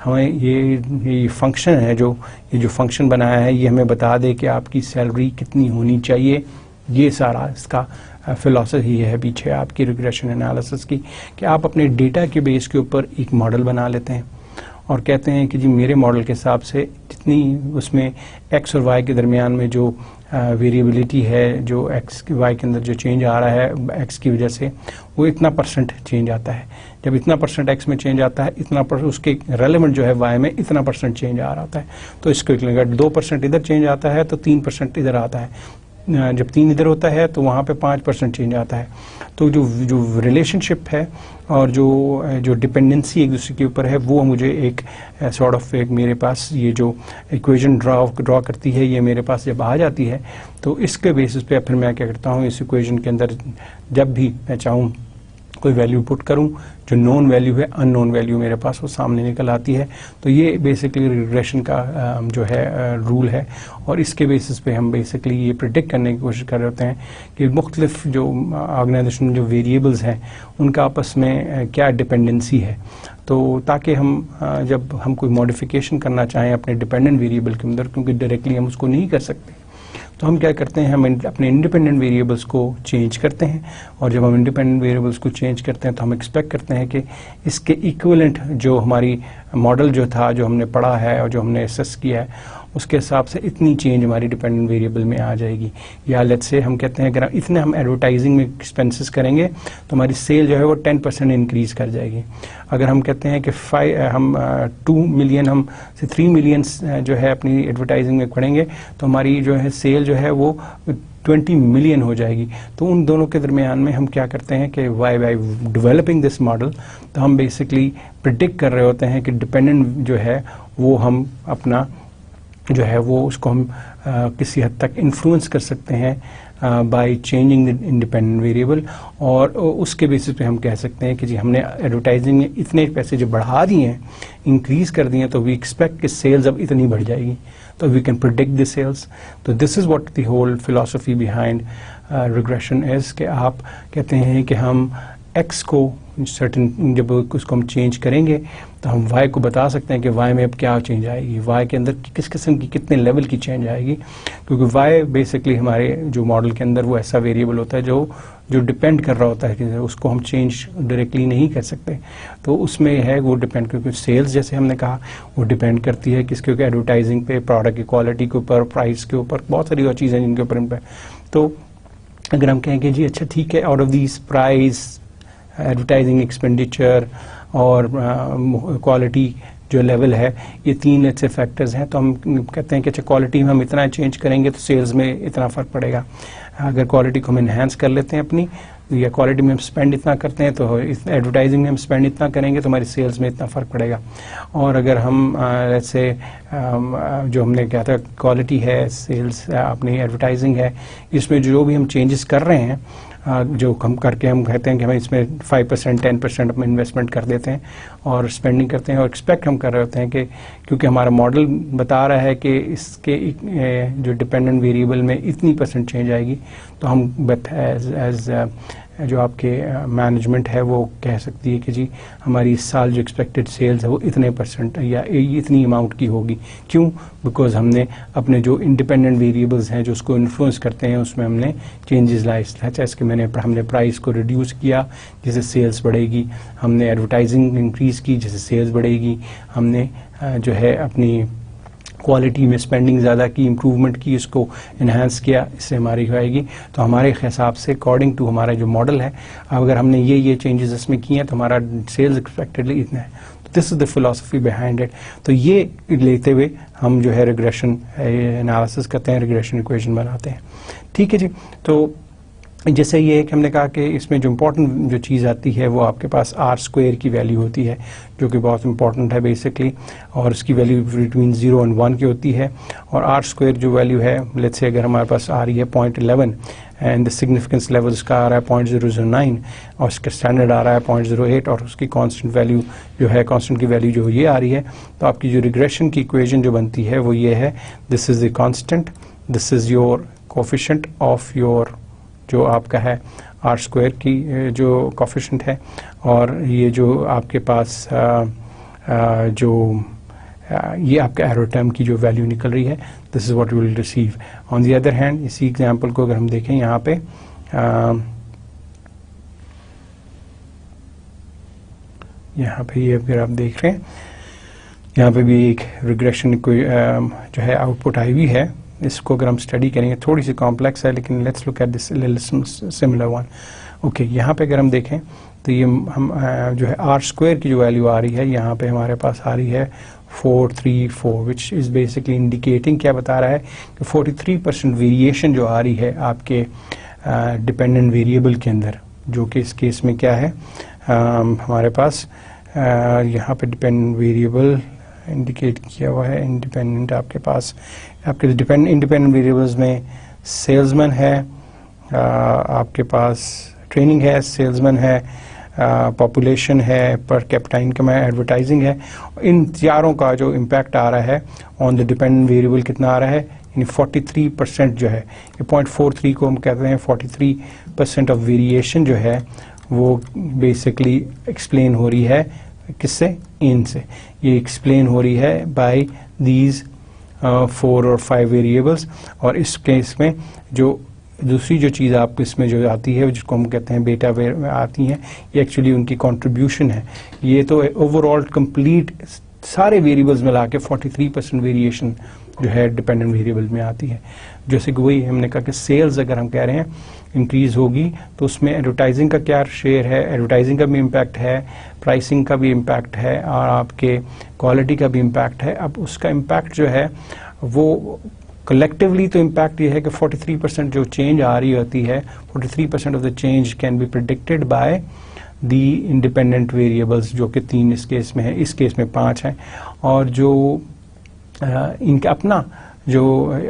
हमें ये फंक्शन है ये जो फंक्शन बनाया है ये हमें बता दे कि आपकी सैलरी कितनी होनी चाहिए। ये सारा इसका फिलॉसफी है पीछे आपकी रिग्रेशन एनालिसिस की, कि आप अपने डेटा के बेस के ऊपर एक मॉडल बना लेते हैं और कहते हैं कि जी मेरे मॉडल के हिसाब से जितनी उसमें एक्स और वाई के दरमियान में जो वेरिएबिलिटी है, जो एक्स वाई के अंदर जो चेंज आ रहा है एक्स की वजह से, वो इतना परसेंट चेंज आता है। जब इतना परसेंट एक्स में चेंज आता है, इतना उसके रेलेवेंट जो है वाई में इतना परसेंट चेंज आ रहा होता है। तो इसको अगर 2% इधर चेंज आता है तो 3% इधर आता है, जब 3 इधर होता है तो वहाँ पे 5% चेंज आता है। तो जो रिलेशनशिप है और जो डिपेंडेंसी एक दूसरे के ऊपर है वो मुझे एक सॉर्ट ऑफ एक मेरे पास ये जो इक्वेशन ड्रॉ करती है ये मेरे पास जब आ जाती है तो इसके बेसिस पे फिर मैं क्या करता हूँ, इस इक्वेशन के अंदर जब भी मैं चाहूँ कोई वैल्यू पुट करूं, जो नोन वैल्यू है अननोन वैल्यू मेरे पास वो सामने निकल आती है। तो ये बेसिकली रिग्रेशन का जो है रूल है और इसके बेसिस पे हम बेसिकली ये प्रिडिक्ट करने की कोशिश कर रहे होते हैं कि मुख्तलिफ जो ऑर्गेनाइजेशन में जो वेरिएबल्स हैं उनका आपस में क्या डिपेंडेंसी है। तो ताकि हम जब हम कोई मॉडिफिकेशन करना चाहें अपने डिपेंडेंट वेरिएबल के अंदर, क्योंकि डायरेक्टली हम उसको नहीं कर सकते, तो हम क्या करते हैं, हम अपने इंडिपेंडेंट वेरिएबल्स को चेंज करते हैं और जब हम इंडिपेंडेंट वेरिएबल्स को चेंज करते हैं तो हम एक्सपेक्ट करते हैं कि इसके इक्विवेलेंट जो हमारी मॉडल जो था, जो हमने पढ़ा है और जो हमने असेस किया है, उसके हिसाब से इतनी चेंज हमारी डिपेंडेंट वेरिएबल में आ जाएगी। या लेट्स से हम कहते हैं अगर इतने हम एडवर्टाइजिंग में एक्सपेंसेस करेंगे तो हमारी सेल जो है वो 10% इंक्रीज कर जाएगी। अगर हम कहते हैं कि 2 मिलियन हम से 3 मिलियन जो है अपनी एडवर्टाइजिंग में करेंगे तो हमारी जो है सेल जो है वो 20 मिलियन हो जाएगी। तो उन दोनों के दरमियान में हम क्या करते हैं कि वाई डेवलपिंग दिस मॉडल, तो हम बेसिकली प्रिडिक्ट कर रहे होते हैं कि डिपेंडेंट जो है वो हम अपना जो है वो उसको हम किसी हद तक इन्फ्लुएंस कर सकते हैं by changing the independent variable. और उसके बेसिस पे हम कह सकते हैं कि जी हमने एडवर्टाइजिंग में इतने पैसे जो बढ़ा दिए हैं, इंक्रीज कर दिए हैं, तो वी एक्सपेक्ट कि सेल्स अब इतनी बढ़ जाएगी, तो we can predict the sales. तो this is what the whole philosophy behind regression is, कि आप कहते हैं कि हम एक्स को सर्टेन जब उसको हम चेंज करेंगे तो हम वाई को बता सकते हैं कि वाई में अब क्या चेंज आएगी, वाई के अंदर किस किस्म की कितने लेवल की चेंज आएगी। क्योंकि वाई बेसिकली हमारे जो मॉडल के अंदर वो ऐसा वेरिएबल होता है जो डिपेंड कर रहा होता है कि उसको हम चेंज डायरेक्टली नहीं कर सकते। तो उसमें है वो डिपेंड, क्योंकि सेल्स जैसे हमने कहा वो डिपेंड करती है किसके ऊपर, एडवर्टाइजिंग पे, प्रोडक्ट की क्वालिटी के ऊपर, प्राइस के ऊपर, बहुत सारी और चीज़ें जिनके ऊपर इन पर। तो अगर हम कहेंगे जी अच्छा ठीक है, out of this price, advertising expenditure और क्वालिटी जो लेवल है, ये 3 ऐसे फैक्टर्स हैं, तो हम कहते हैं कि अच्छा क्वालिटी में हम इतना चेंज करेंगे तो सेल्स में इतना फ़र्क पड़ेगा। अगर क्वालिटी को हम इन्हांस कर लेते हैं अपनी, या क्वालिटी में हम स्पेंड इतना करते हैं तो एडवर्टाइजिंग में हम स्पेंड इतना करेंगे तो हमारी सेल्स में इतना फ़र्क पड़ेगा। और अगर हम जैसे जो हमने कहा था क्वालिटी है, सेल्स अपनी एडवर्टाइजिंग है, इसमें जो भी हम चेंजेस कर रहे हैं जो हम करके हम कहते हैं कि हम इसमें 5% 10% अपना इन्वेस्टमेंट कर देते हैं और स्पेंडिंग करते हैं और एक्सपेक्ट हम कर रहे होते हैं कि क्योंकि हमारा मॉडल बता रहा है कि इसके जो डिपेंडेंट वेरिएबल में इतनी % चेंज आएगी, तो हम एज जो आपके मैनेजमेंट है वो कह सकती है कि जी हमारी इस साल जो एक्सपेक्टेड सेल्स है वो इतने % या इतनी अमाउंट की होगी। क्यों? बिकॉज हमने अपने जो इंडिपेंडेंट वेरिएबल्स हैं जो उसको इन्फ्लुएंस करते हैं उसमें हमने चेंजेस लाए, जैसे कि हमने प्राइस को रिड्यूस किया जिससे सेल्स बढ़ेगी, हमने एडवर्टाइजिंग इंक्रीज़ की जिससे सेल्स बढ़ेगी, हमने जो है अपनी क्वालिटी में स्पेंडिंग ज़्यादा की, इम्प्रूवमेंट की, इसको इन्हांस किया, इससे हमारी आएगी। तो हमारे हिसाब से अकॉर्डिंग टू हमारा जो मॉडल है, अगर हमने ये चेंजेस इसमें किए हैं तो हमारा सेल्स एक्सपेक्टेडली इतना है। तो this is the philosophy behind it. तो ये लेते हुए हम जो है रिग्रेशन एनालिसिस करते हैं, रिग्रेशन इक्वेशन बनाते हैं। ठीक है जी। तो जैसे ये कि हमने कहा कि इसमें जो इम्पोर्टेंट जो चीज़ आती है वो आपके पास R² की वैल्यू होती है, जो कि बहुत इंपॉर्टेंट है बेसिकली, और इसकी वैल्यू बिटवीन 0 और 1 की होती है। और R² जो वैल्यू है, लेट्स से अगर हमारे पास आ रही है 0.11 एंड द सिग्निफिकेंस लेवल इसका आ रहा है 0.009 और इसका स्टैंडर्ड आ रहा है 0.08 और उसकी कांस्टेंट वैल्यू जो है, कांस्टेंट की वैल्यू जो ये आ रही है, तो आपकी जो रिग्रेशन की इक्वेशन जो बनती है वो ये है, this is the constant, this is your coefficient of your जो आपका है R² की जो कोफिशिएंट है, और ये जो आपके पास जो ये आपका एरर टर्म की जो वैल्यू निकल रही है, this is what you will receive. On the other hand इसी एग्जांपल को अगर हम देखें यहाँ पे ये अगर आप देख रहे हैं यहाँ पे भी एक रिग्रेशन जो है आउटपुट आई हुई है। इसको अगर हम स्टडी करेंगे, थोड़ी सी कॉम्प्लेक्स है लेकिन let's look at this similar one. Okay, यहाँ पे अगर हम देखें तो ये हम जो है R² की जो वैल्यू आ रही है यहाँ पे हमारे पास आ रही है 434, विच इज़ बेसिकली इंडिकेटिंग, क्या बता रहा है कि 43% वेरिएशन जो आ रही है आपके डिपेंडेंट वेरिएबल के अंदर, जो कि इस केस में क्या है हमारे पास यहाँ पे डिपेंडेंट वेरिएबल इंडिकेट किया हुआ है। इंडिपेंडेंट आपके पास आपके इंडिपेंडेंट वेरिएबल्स में सेल्समैन है, आपके पास ट्रेनिंग है, सेल्समैन है, पॉपुलेशन है, पर कैपिटा इनकम है, एडवर्टाइजिंग है। इन चारों का जो इम्पैक्ट आ रहा है ऑन द डिपेंडेंट वेरिएबल कितना आ रहा है, यानी 43% जो है, ये 0.43 को हम कहते हैं 43% ऑफ वेरिएशन जो है वो बेसिकली एक्सप्लेन हो रही है किससे, इन से। ये एक्सप्लेन हो रही है बाय दीज 4 और 5 वेरिएबल्स। और इस केस में जो दूसरी जो चीज़ आप इसमें जो आती है जिसको हम कहते हैं बेटा आती हैं, ये एक्चुअली उनकी कंट्रीब्यूशन है। ये तो ओवरऑल कंप्लीट सारे वेरिएबल्स मिला के 43% वेरिएशन जो है डिपेंडेंट वेरिएबल में आती है। जैसे कि वही हमने कहा कि सेल्स अगर हम कह रहे हैं इंक्रीज होगी तो उसमें एडवर्टाइजिंग का क्या शेयर है, एडवर्टाइजिंग का भी इम्पैक्ट है, प्राइसिंग का भी इम्पैक्ट है और आपके क्वालिटी का भी इम्पैक्ट है। अब उसका इम्पैक्ट जो है वो कलेक्टिवली तो इम्पैक्ट ये है कि 43% जो चेंज आ रही होती है, 43% of the change can be predicted by the independent variables, जो कि 3 इस केस में है, इस केस में 5 हैं। और जो इनका अपना जो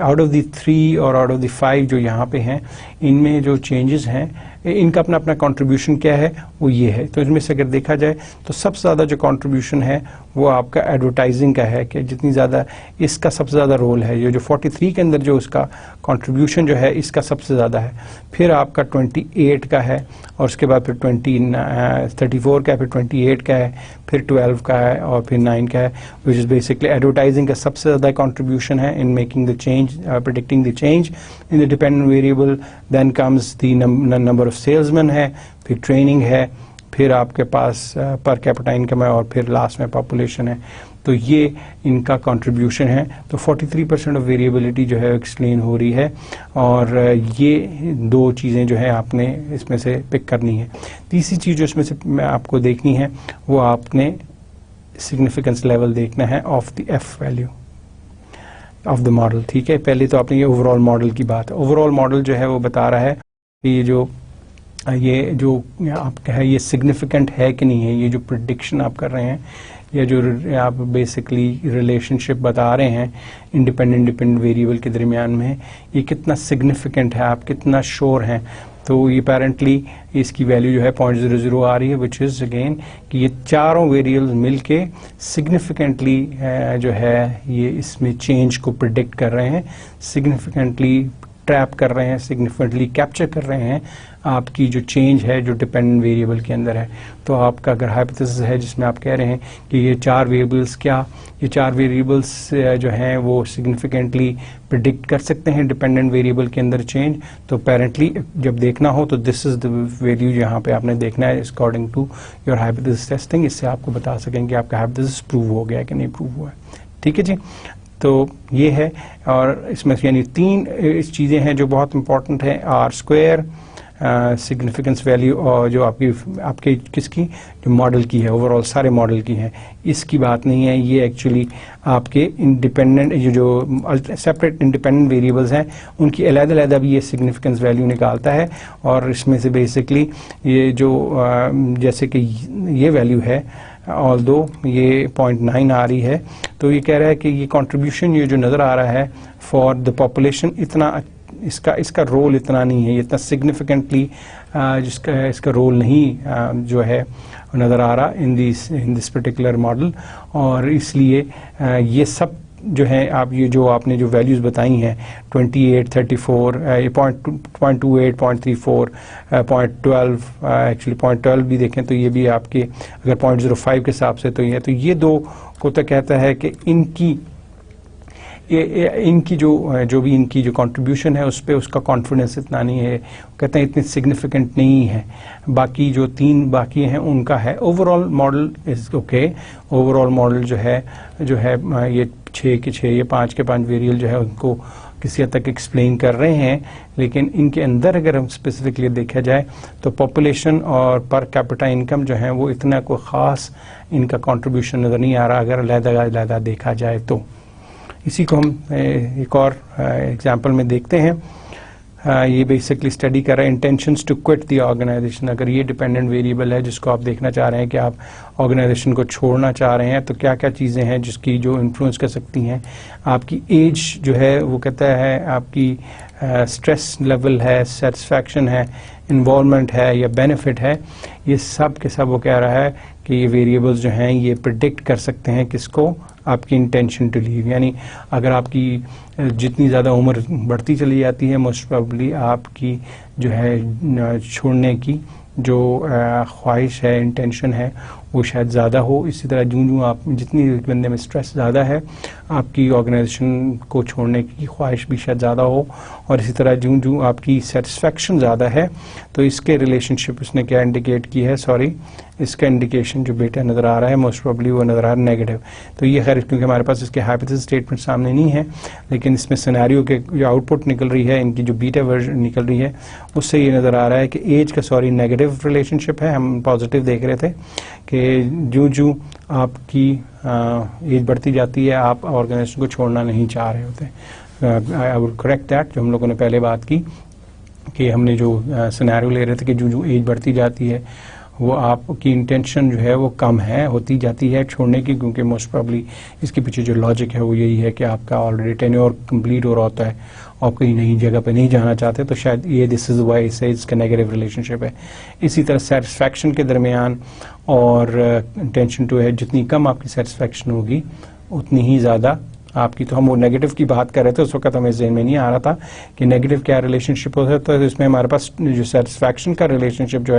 आउट ऑफ द 3 और आउट ऑफ द 5 जो यहाँ पे हैं, इनमें जो चेंजेस हैं इनका अपना अपना कंट्रीब्यूशन क्या है वो ये है। तो इसमें से अगर देखा जाए तो सबसे ज़्यादा जो कंट्रीब्यूशन है वो आपका एडवर्टाइजिंग का है, कि जितनी ज़्यादा इसका सबसे ज़्यादा रोल है, ये जो 43 के अंदर जो उसका कंट्रीब्यूशन जो है इसका सबसे ज़्यादा है। फिर आपका 28 का है और उसके बाद फिर 34 का है, फिर 28 का है, फिर 12 का है और फिर 9 का है, विच इज़ बेसिकली एडवर्टाइजिंग का सबसे ज़्यादा कंट्रीब्यूशन है in making the change, predicting the change in the dependent variable. Then comes the number of salesman है, फिर ट्रेनिंग है, फिर आपके पास पर कैपिटा इनकम है और फिर लास्ट में पॉपुलेशन है। तो ये इनका कंट्रीब्यूशन है। तो 43% ऑफ वेरिएबिलिटी जो है एक्सप्लेन हो रही है और ये 2 चीज़ें जो है आपने इसमें से पिक करनी है। तीसरी चीज़ जो इसमें से आपको देखनी है वो आपने सिग्निफिकेंस लेवल देखना है of the F value of the model. ठीक है, पहले तो आपने ये ओवरऑल मॉडल की बात, ओवरऑल मॉडल जो है वो बता रहा है कि ये जो आपका है ये सिग्निफिकेंट है कि नहीं है, ये जो प्रेडिक्शन आप कर रहे हैं या जो आप बेसिकली रिलेशनशिप बता रहे हैं इंडिपेंडेंट वेरिएबल के दरमियान में, ये कितना सिग्निफिकेंट है, आप कितना श्योर हैं। तो ये अपेरेंटली इसकी वैल्यू जो है 0.00 आ रही है, विच इज़ अगेन कि ये चारों वेरिएबल्स मिलके सिग्निफिकेंटली जो है ये इसमें चेंज को प्रिडिक्ट कर रहे हैं, सिग्निफिकेंटली ट्रैप कर रहे हैं, सिग्निफिकेंटली कैप्चर कर रहे हैं आपकी जो चेंज है जो डिपेंडेंट वेरिएबल के अंदर है। तो आपका अगर हाइपोथेसिस है जिसमें आप कह रहे हैं कि ये चार वेरिएबल्स जो हैं वो सिग्निफिकेंटली प्रिडिक्ट कर सकते हैं डिपेंडेंट वेरिएबल के अंदर चेंज, तो अपेरेंटली जब देखना हो तो दिस इज द वैल्यू यहाँ पे आपने देखना है according to your hypothesis testing. इससे आपको बता सकेंगे कि आपका हाइपोथेसिस प्रूव हो गया है कि नहीं प्रूव हुआ है। ठीक है जी, तो ये है। और इसमें यानी तीन चीज़ें हैं जो बहुत इंपॉर्टेंट हैं, आर स्क्वायर, सिग्निफिकेंस वैल्यू और जो आपके किसकी जो मॉडल की है, ओवरऑल सारे मॉडल की है, इसकी बात नहीं है। ये एक्चुअली आपके इंडिपेंडेंट जो सेपरेट इंडिपेंडेंट वेरिएबल्स हैं उनकी अलग-अलग भी ये सिग्निफिकेंस वैल्यू निकालता है। और इसमें से बेसिकली ये जो जैसे कि ये वैल्यू है ऑल्दो ये 0.9 आ रही है, तो ये कह रहा है कि ये कंट्रीब्यूशन ये जो नज़र आ रहा है फॉर द पॉपुलेशन इतना इसका रोल इतना नहीं है, इतना सिग्निफिकेंटली इसका रोल नहीं जो है नज़र आ रहा इन दिस पर्टिकुलर मॉडल। और इसलिए ये सब जो है आप ये जो आपने जो वैल्यूज़ बताई हैं 28, 34, 0.28, 0.34, 0.12, एक्चुअली 0.12 भी देखें तो ये भी आपके अगर 0.05 के हिसाब से तो ये दो को तो कहता है कि इनकी जो भी इनकी जो कंट्रीब्यूशन है उस पर उसका कॉन्फिडेंस इतना नहीं है, कहते हैं इतनी सिग्निफिकेंट नहीं है। बाकी जो तीन बाकी हैं उनका है। Overall model is okay, overall model जो है ये 6 के 6 ये 5 के 5 वेरिएबल जो है उनको किसी हद तक एक्सप्लेन कर रहे हैं, लेकिन इनके अंदर अगर हम स्पेसिफिकली देखा जाए तो पॉपुलेशन और पर कैपिटा इनकम जो है वो इतना कोई ख़ास इनका कंट्रीब्यूशन नज़र नहीं आ रहा अगर अलग-अलग देखा जाए तो। इसी को हम एक और एग्जांपल में देखते हैं। ये बेसिकली स्टडी कर रहे हैं intentions to quit the organisation. अगर ये डिपेंडेंट वेरिएबल है जिसको आप देखना चाह रहे हैं कि आप ऑर्गेनाइजेशन को छोड़ना चाह रहे हैं, तो क्या क्या चीज़ें हैं जिसकी जो इन्फ्लुएंस कर सकती हैं। आपकी एज जो है वो कहता है आपकी स्ट्रेस लेवल है, सेटिस्फैक्शन है, इन्वॉल्वमेंट है या बेनिफिट है, ये सब के सब वो कह रहा है कि ये वेरिएबल्स जो हैं ये प्रिडिक्ट कर सकते हैं किसको, आपकी इंटेंशन टू लीव। यानी अगर आपकी जितनी ज़्यादा उम्र बढ़ती चली जाती है मोस्ट प्रोबेबली आपकी जो है छोड़ने की जो ख्वाहिश है, इंटेंशन है, वो शायद ज़्यादा हो। इसी तरह जूं आप जितनी बंदे में स्ट्रेस ज़्यादा है आपकी ऑर्गेनाइजेशन को छोड़ने की ख्वाहिश भी शायद ज़्यादा हो। और इसी तरह जूं आपकी सेटिस्फैक्शन ज़्यादा है तो इसके रिलेशनशिप उसने क्या इंडिकेट की है, इसका इंडिकेशन जो बेटा नज़र आ रहा है मोस्ट प्रोबेबली वो नज़र आ रहा है नेगेटिव। तो ये खैर क्योंकि हमारे पास इसके हाइपोथेसिस स्टेटमेंट सामने नहीं है, लेकिन इसमें सिनेरियो के जो आउटपुट निकल रही है इनकी जो बीटा वर्जन निकल रही है उससे ये नज़र आ रहा है कि एज का नेगेटिव रिलेशनशिप है। हम पॉजिटिव देख रहे थे कि जूं आपकी एज बढ़ती जाती है आप ऑर्गेनाइजेशन को छोड़ना नहीं चाह रहे होते। आई वुड करेक्ट दैट, जो हम लोगों ने पहले बात की कि हमने जो सिनेरियो ले रहे थे कि जूं एज बढ़ती जाती है वो आपकी इंटेंशन जो है वो कम है होती जाती है छोड़ने की, क्योंकि मोस्ट प्रॉब्ली इसके पीछे जो लॉजिक है वो यही है कि आपका ऑलरेडी टेन्योर कंप्लीट हो रहा होता है, आप कहीं नई जगह पे नहीं जाना चाहते, तो शायद ये दिस इज़ वाई से इसका नेगेटिव रिलेशनशिप है। इसी तरह सेटिस्फैक्शन के दरमियान और इंटेंशन टू है, जितनी कम आपकी सेटिस्फैक्शन होगी उतनी ही ज़्यादा आपकी, तो हम वो नेगेटिव की बात कर रहे थे उस वक्त हमें ज़हन में नहीं आ रहा था कि नेगेटिव क्या रिलेशनशिप होता है। तो इसमें हमारे पास जो सेटिस्फैक्शन का रिलेशनशिप जो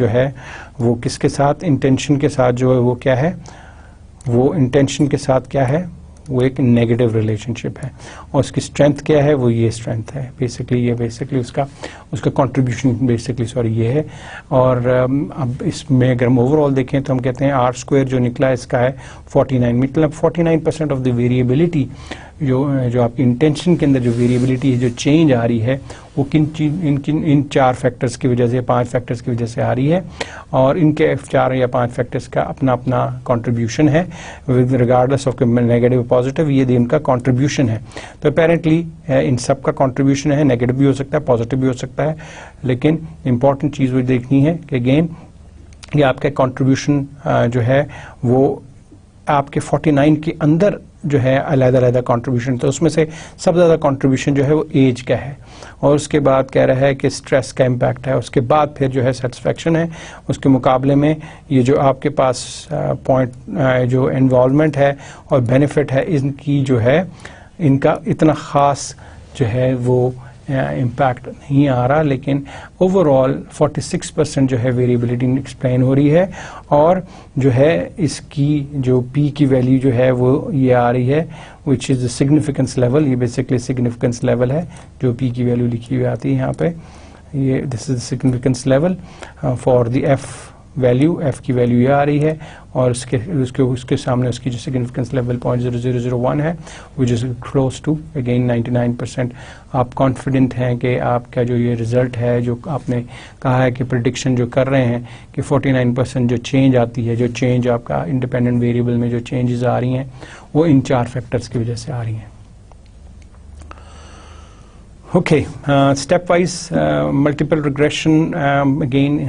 है वो किसके साथ, इंटेंशन के साथ जो है वो क्या है, वो इंटेंशन के साथ क्या है, वो एक नेगेटिव रिलेशनशिप है। और उसकी स्ट्रेंथ क्या है, वो ये स्ट्रेंथ है बेसिकली उसका कंट्रीब्यूशन ये है। और अब इसमें अगर हम ओवरऑल देखें तो हम कहते हैं आर स्क्वायर जो निकला इसका है 49, मतलब 49% ऑफ द वेरिएबिलिटी जो आपकी इंटेंशन के अंदर जो वेरिएबिलिटी है, जो चेंज आ रही है, वो इन 4 फैक्टर्स की वजह से, 5 फैक्टर्स की वजह से आ रही है। और इनके 4 या 5 फैक्टर्स का अपना अपना कंट्रीब्यूशन है with regardless of negative positive, ये इनका कंट्रीब्यूशन है। तो अपेरेंटली इन सब का कंट्रीब्यूशन है, नेगेटिव भी हो सकता है, पॉजिटिव भी हो सकता है, लेकिन इंपॉर्टेंट चीज़ वो देखनी है कि अगेन ये आपका कंट्रीब्यूशन जो है वो आपके 49 के अंदर जो है अलग-अलग कंट्रीब्यूशन, तो उसमें से सबसे ज़्यादा कंट्रीब्यूशन जो है वो एज का है, और उसके बाद कह रहा है कि स्ट्रेस का इम्पैक्ट है, उसके बाद फिर जो है सेटिस्फेक्शन है। उसके मुकाबले में ये जो आपके पास पॉइंट जो इन्वॉल्वमेंट है और बेनिफिट है, इनकी जो है इनका इतना ख़ास जो है वो इम्पैक्ट नहीं आ रहा, लेकिन ओवरऑल 46% जो है वेरिएबिलिटी एक्सप्लेन हो रही है, और जो है इसकी जो पी की वैल्यू जो है वो ये आ रही है, which is the significance level. ये बेसिकली सिग्निफिकेंस लेवल है जो पी की वैल्यू लिखी हुई आती है यहाँ पे, ये this is significance level for the F value, F की वैल्यू ये आ रही है, और उसके सामने उसकी जो सिग्निफिकेंस लेवल 0.0001 है, which is close to again 99%। आप कॉन्फिडेंट हैं कि आपका जो ये रिज़ल्ट है, जो आपने कहा है कि प्रिडिक्शन जो कर रहे हैं कि 49% जो चेंज आती है, जो चेंज आपका इंडिपेंडेंट वेरिएबल में जो चेंजेस आ रही हैं, वो इन 4 फैक्टर्स की वजह से आ रही हैं। Okay, step wise multiple regression, again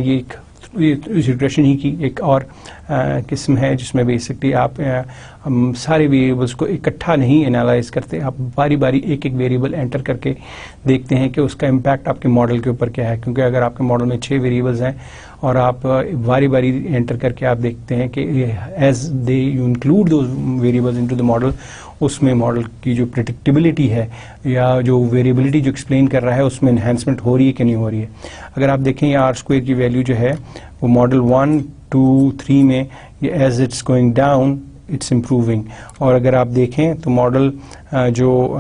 ये एक रिग्रेशन ही की एक और किस्म है, जिसमें बेसिकली आप सारे वेरिएबल्स को इकट्ठा नहीं एनालाइज करते, आप बारी बारी एक एक वेरिएबल एंटर करके देखते हैं कि उसका इम्पैक्ट आपके मॉडल के ऊपर क्या है। क्योंकि अगर आपके मॉडल में 6 वेरिएबल्स हैं और आप बारी बारी एंटर करके आप देखते हैं कि as they you include those variables into the model, उसमें मॉडल की जो प्रेडिक्टेबिलिटी है या जो वेरिएबिलिटी जो एक्सप्लेन कर रहा है, उसमें एनहेंसमेंट हो रही है कि नहीं हो रही है। अगर आप देखें ये आर स्क्वायर की वैल्यू जो है वो मॉडल 1, 2, 3 में ये as it's going down it's improving, और अगर आप देखें तो मॉडल जो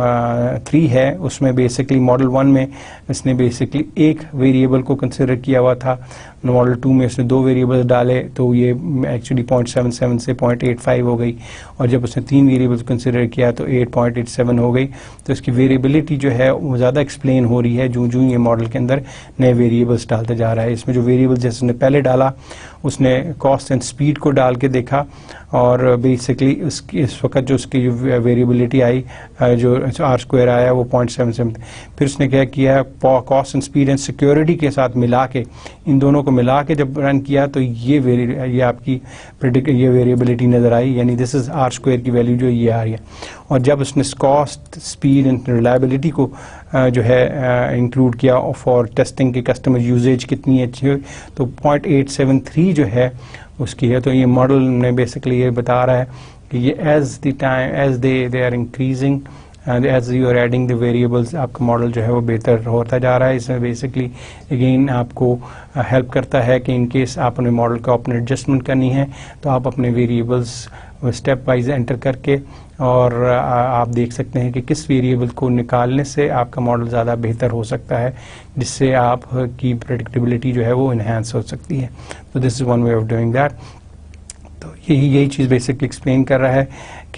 3 है उसमें बेसिकली मॉडल 1 में इसने बेसिकली एक वेरिएबल को कंसिडर किया हुआ था, मॉडल 2 में उसने 2 वेरिएबल्स डाले, तो ये एक्चुअली 0.77 से 0.85 हो गई, और जब उसने 3 वेरिएबल्स कंसिडर किया तो 8.87 हो गई। तो इसकी वेरिएबिलिटी जो है वो ज़्यादा एक्सप्लेन हो रही है जो जो ये मॉडल के अंदर नए वेरिएबल्स डालते जा रहा है। इसमें जो वेरिएबल जैसे उसने पहले डाला, उसने कॉस्ट एंड स्पीड को डाल के देखा, और बेसिकली उसकी इस वक्त जो उसकी वेरिएबिलिटी आई, जो आर स्क्वायर आया वो 0.77। फिर उसने क्या किया, cost and speed and security के साथ मिला के, इन दोनों को मिला के जब रन किया तो ये आपकी ये वेरिएबिलिटी नज़र आई, यानी दिस इज आर स्क्वायर की वैल्यू जो ये आ रही है। और जब उसने कॉस्ट, स्पीड एंड रिलायबिलिटी को जो है इंक्लूड किया फॉर टेस्टिंग की कस्टमर यूजेज कितनी अच्छी है, तो 0.873 जो है उसकी है। तो ये मॉडल में बेसिकली ये बता रहा है कि ये as the time as they are increasing as you are adding the variables, आपका मॉडल जो है वो बेहतर होता जा रहा है। इसमें बेसिकली अगेन आपको हेल्प करता है कि इन केस आप अपने मॉडल को अपने एडजस्टमेंट करनी है तो आप अपने वेरिएबल्स स्टेप वाइज एंटर करके, और आप देख सकते हैं कि किस वेरिएबल को निकालने से आपका मॉडल ज़्यादा बेहतर हो सकता है, जिससे आप की प्रेडिक्टेबिलिटी जो है वो इन्हांस हो सकती है। तो this is one way of doing that. तो यही चीज़ बेसिकली एक्सप्लेन कर रहा है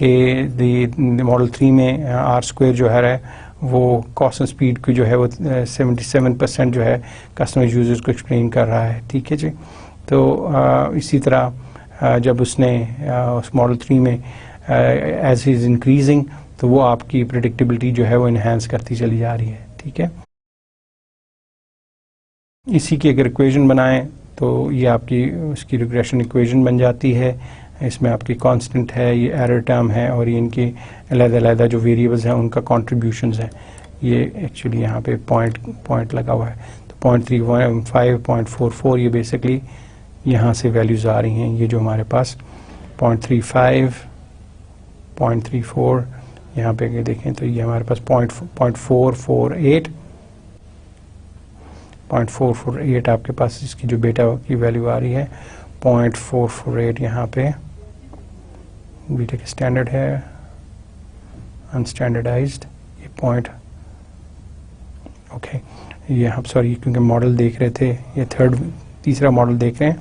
कि मॉडल 3 में आर स्क्वायर जो है वो कॉस्ट एंड स्पीड की जो है वो 77% जो है कस्टमर यूजर्स को एक्सप्लेन कर रहा है। ठीक है जी। तो इसी तरह जब उसने उस मॉडल 3 में एज इज इंक्रीजिंग, तो वो आपकी प्रेडिक्टेबिलिटी जो है वो इन्हांस करती चली जा रही है। ठीक है, इसी की अगर इक्वेशन बनाएं तो ये आपकी उसकी रिग्रेशन इक्वेशन बन जाती है। इसमें आपकी कांस्टेंट है, ये एरर टर्म है, और ये इनके अलग-अलग जो वेरिएबल्स हैं उनका कॉन्ट्रीब्यूशंस है। ये एक्चुअली यहाँ पे पॉइंट लगा हुआ है, तो 0.35, 0.44 ये बेसिकली यहाँ से वैल्यूज़ आ रही हैं। ये जो हमारे पास 0.35, 0.34 यहाँ पे अगर देखें तो ये हमारे पास 0.448 आपके पास इसकी जो बेटा की वैल्यू आ रही है 0.448। यहाँ पे बीटा की स्टैंडर्ड है, अनस्टैंडर्डाइज्ड ये पॉइंट। ओके, ये हम सॉरी क्योंकि मॉडल देख रहे थे, ये तीसरा मॉडल देख रहे हैं,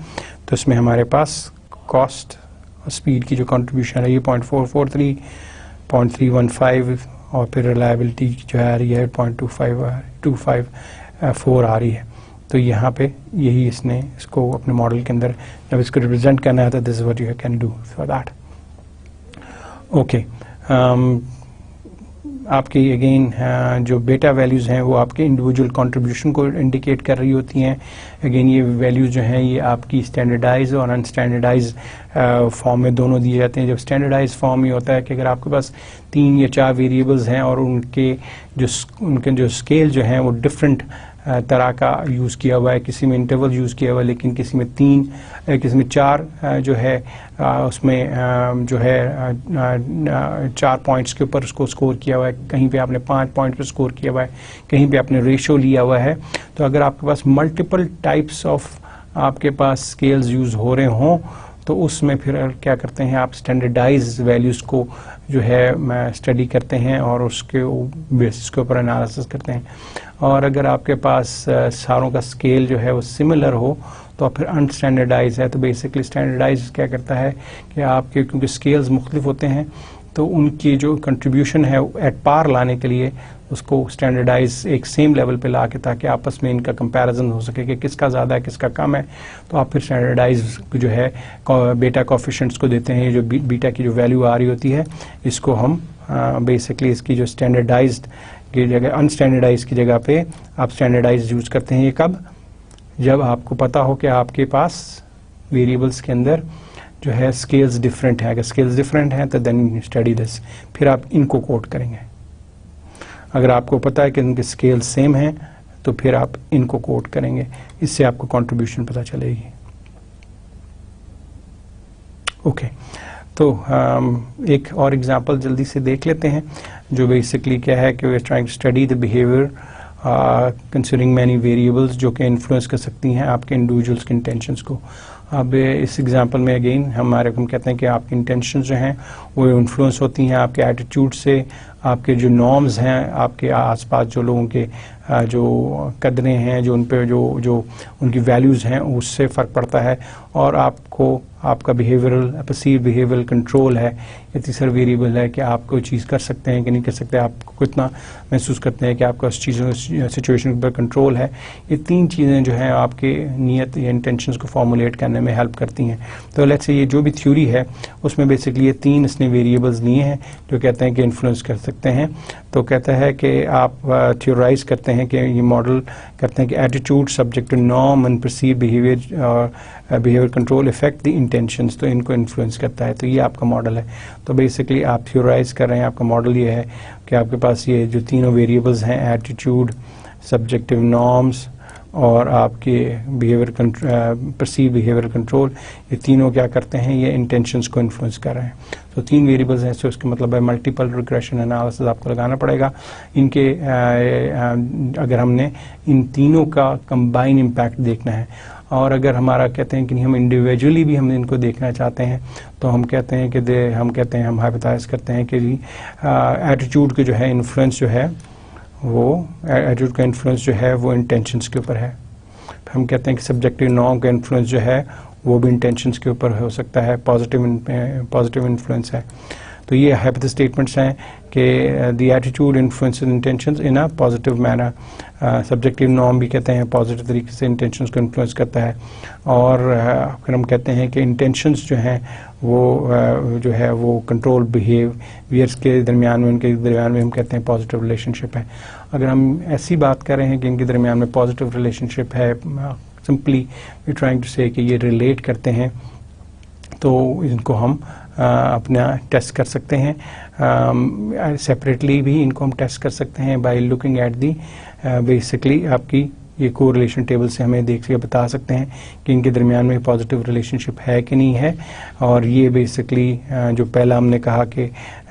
तो इसमें हमारे पास कॉस्ट और स्पीड की जो कंट्रीब्यूशन है ये 0.443, 0.315, और फिर रिलायबिलिटी जो है आ रही है 0.254 आ रही है। तो यहाँ पे यही इसने इसको अपने मॉडल के अंदर जब इसको रिप्रेजेंट करना है तो this is what you can do for that. Okay, आपकी अगेन जो बेटा वैल्यूज़ हैं वो आपके इंडिविजुअल कंट्रीब्यूशन को इंडिकेट कर रही होती हैं। अगेन ये वैल्यूज़ जो हैं ये आपकी स्टैंडर्डाइज और अनस्टैंडर्डाइज फॉर्म में दोनों दिए जाते हैं। जब स्टैंडर्डाइज फॉर्म ये होता है कि अगर आपके पास 3 या 4 वेरिएबल्स हैं और उनके जो स्केल जो हैं वो डिफरेंट तरह का यूज़ किया हुआ है, किसी में इंटरवल यूज़ किया हुआ है लेकिन किसी में 3 किसी में 4 जो है उसमें जो है 4 पॉइंट्स के ऊपर उसको स्कोर किया हुआ है, कहीं पे आपने 5 पॉइंट पे स्कोर किया हुआ है, कहीं पे आपने रेशो लिया हुआ है। तो अगर आपके पास मल्टीपल टाइप्स ऑफ आपके पास स्केल्स यूज़ हो रहे हों तो उसमें फिर क्या करते हैं आप स्टैंडर्डाइज वैल्यूज़ को जो है स्टडी करते हैं और उसके बेसिस के ऊपर एनालिसिस करते हैं। और अगर आपके पास सारों का स्केल जो है वो सिमिलर हो तो फिर अनस्टैंडर्डाइज है। तो बेसिकली स्टैंडर्डाइज क्या करता है कि आपके क्योंकि स्केल्स मुख्तलिफ होते हैं तो उनकी जो कंट्रीब्यूशन है एट पार लाने के लिए उसको स्टैंडर्डाइज एक सेम लेवल पे ला के ताकि आपस में इनका कंपैरिजन हो सके कि किसका ज़्यादा है किसका कम है। तो आप फिर स्टैंडर्डाइज जो है बेटा कोफिशिएंट्स को देते हैं। ये जो बीटा की जो वैल्यू आ रही होती है इसको हम बेसिकली इसकी जो स्टैंडर्डाइज्ड की जगह अनस्टैंडर्डाइज की जगह पे आप स्टैंडर्डाइज यूज़ करते हैं। ये कब? जब आपको पता हो कि आपके पास वेरिएबल्स के अंदर जो है स्केल्स डिफरेंट है। अगर स्केल्स डिफरेंट हैं तो देन स्टडी दिस, फिर आप इनको कोट करेंगे। अगर आपको पता है कि इनके स्केल सेम हैं तो फिर आप इनको कोट करेंगे, इससे आपको कंट्रीब्यूशन पता चलेगी। ओके तो एक और एग्जांपल जल्दी से देख लेते हैं जो बेसिकली क्या है कि we are trying to study the behaviour considering many variables जो कि इन्फ्लुएंस कर सकती हैं आपके इंडिविजुअल्स के इंटेंशंस को। अब इस एग्जांपल में अगेन हम कहते हैं कि आपकी इंटेंशंस जो हैं वो इन्फ्लुएंस होती हैं आपके एटीट्यूड से, आपके जो नॉर्म्स हैं, आपके आसपास जो लोगों के जो कदरें हैं, जो उन पे जो उनकी वैल्यूज़ हैं उससे फ़र्क पड़ता है। और आपको आपका बिहेवियरल परसीव बिहेवियरल कंट्रोल है, ये तीसरा वेरिएबल है कि आप कोई चीज़ कर सकते हैं कि नहीं कर सकते, आपको कितना महसूस करते हैं कि आपका उस चीज़ों सिचुएशन पर कंट्रोल है। ये 3 चीज़ें जो हैं आपके नीयत या इंटेंशंस को फॉर्मुलेट करने में हेल्प करती हैं। तो लेट्स से ये जो भी थ्योरी है उसमें बेसिकली ये 3 इसने वेरिएबल्स लिए हैं जो कहते हैं कि इन्फ्लुएंस कर सकते हैं। तो कहता है कि आप थ्योराइज करते हैं कि ये मॉडल करते हैं कि attitude subject to norm and perceive behaviour और behaviour control effect the intentions, तो इनको इन्फ्लुएंस करता है। तो ये आपका मॉडल है। तो बेसिकली आप थ्योराइज कर रहे हैं, आपका मॉडल ये है कि आपके पास ये जो तीनों वेरिएबल्स हैं एटीट्यूड, सब्जेक्टिव नॉर्म्स और आपके बिहेवियर परसीव बिहेवियर कंट्रोल, ये तीनों क्या करते हैं, ये इंटेंशंस को इन्फ्लुएंस कर रहे हैं। तो 3 वेरिएबल्स हैं, तो इसका मतलब है मल्टीपल रिग्रेशन एनालिसिस आपको लगाना पड़ेगा। इनके अगर हमने इन तीनों का कंबाइन इम्पैक्ट देखना है और अगर हमारा कहते हैं कि हम इंडिविजुअली भी हम इनको देखना चाहते हैं तो हम कहते हैं कि हम हाइपोथेसाइज करते हैं कि एटीट्यूड के जो है इन्फ्लुएंस जो है वो एटीट्यूड का इन्फ्लुएंस जो है वो इंटेंशंस के ऊपर है। हम कहते हैं कि सब्जेक्टिव नॉर्म का इन्फ्लुएंस जो है वो भी इंटेंशंस के ऊपर हो सकता है, पॉजिटिव इन्फ्लुएंस है। तो ये हाइपोथेसिस स्टेटमेंट्स हैं कि the attitude influences intentions in a positive manner. Subjective norm भी कहते हैं पॉजिटिव तरीके से इंटेंशंस को इन्फ्लुएंस करता है। और फिर हम कहते हैं कि इंटेंशंस जो हैं वो कंट्रोल बिहेवियर्स के दरमियान में, उनके दरमियान में हम कहते हैं पॉजिटिव रिलेशनशिप है। अगर हम ऐसी बात कर रहे हैं कि इनके दरमियान में पॉजिटिव रिलेशनशिप है, सिंपली वी ट्राइंग टू से कि ये रिलेट करते हैं, तो इनको हम अपना टेस्ट कर सकते हैं। सेपरेटली भी इनको हम टेस्ट कर सकते हैं by looking at the basically आपकी ये कोरिलेशन टेबल से हमें देख के बता सकते हैं कि इनके दरमियान में पॉजिटिव रिलेशनशिप है कि नहीं है। और ये बेसिकली जो पहला हमने कहा कि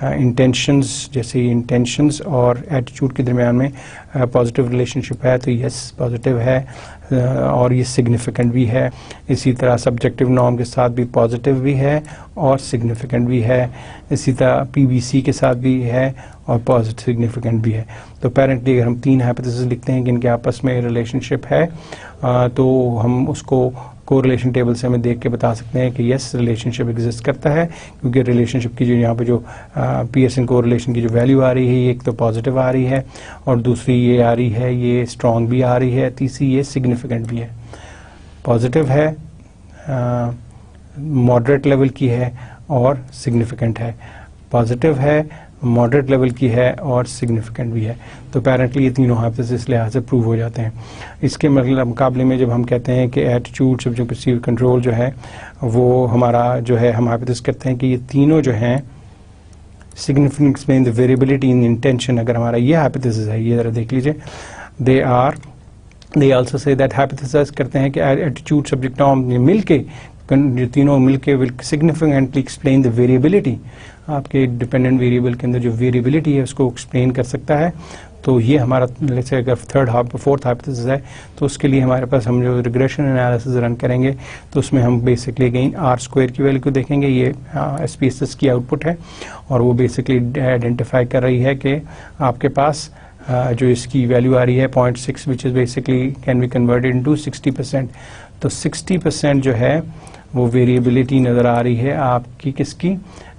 इंटेंशंस, जैसे इंटेंशंस और एटीट्यूड के दरमियान में पॉजिटिव रिलेशनशिप है तो यस पॉजिटिव है और ये सिग्निफिकेंट भी है। इसी तरह सब्जेक्टिव नॉर्म के साथ भी पॉजिटिव भी है और सिग्निफिकेंट भी है। इसी तरह पीबीसी के साथ भी है और पॉजिटिव सिग्निफिकेंट भी है। तो अपेरेंटली अगर हम 3 हाइपोथेसिस लिखते हैं कि इनके आपस में रिलेशनशिप है तो हम उसको कोरिलेशन टेबल से हमें देख के बता सकते हैं कि यस रिलेशनशिप एग्जिस्ट करता है, क्योंकि रिलेशनशिप की जो यहाँ पे जो पियर्सन कोरिलेशन की जो वैल्यू आ रही है, एक तो पॉजिटिव आ रही है और दूसरी ये आ रही है, ये स्ट्रॉन्ग भी आ रही है, तीसरी ये सिग्निफिकेंट भी है। पॉजिटिव है, मॉडरेट लेवल की है और सिग्निफिकेंट है। पॉजिटिव है, मॉडरेट लेवल की है और सिग्निफिकेंट भी है। तो अपेरेंटली ये तीनों हाइपोथेसिस इस लिहाज से प्रूव हो जाते हैं। इसके मतलब मुकाबले में जब हम कहते हैं कि एटीट्यूड सब्जेक्ट परसीव कंट्रोल जो है वो हमारा जो है, हम हाइपोथेसिस करते हैं कि ये तीनों जो हैं significant explain the variability in intention. अगर हमारा ये हाइपोथेसिस है, ये जरा देख लीजिए, they also say that hypothesis करते हैं कि एटीट्यूड सब्जेक्ट नॉर्म मिलके जो तीनों मिलके will significantly explain the variability, आपके डिपेंडेंट वेरिएबल के अंदर जो वेरिएबिलिटी है उसको एक्सप्लेन कर सकता है। तो ये हमारा जैसे अगर फोर्थ हाइपोथेसिस है तो उसके लिए हमारे पास हम जो रिग्रेशन एनालिसिस रन करेंगे तो उसमें हम बेसिकली अगेन आर स्क्वायर की वैल्यू को देखेंगे। ये SPSS की आउटपुट है और वो बेसिकली आइडेंटिफाई कर रही है कि आपके पास जो इसकी वैल्यू आ रही है 0.6 which is basically can be converted into 60%। तो 60% जो है वो वेरिएबिलिटी नज़र आ रही है आपकी किसकी,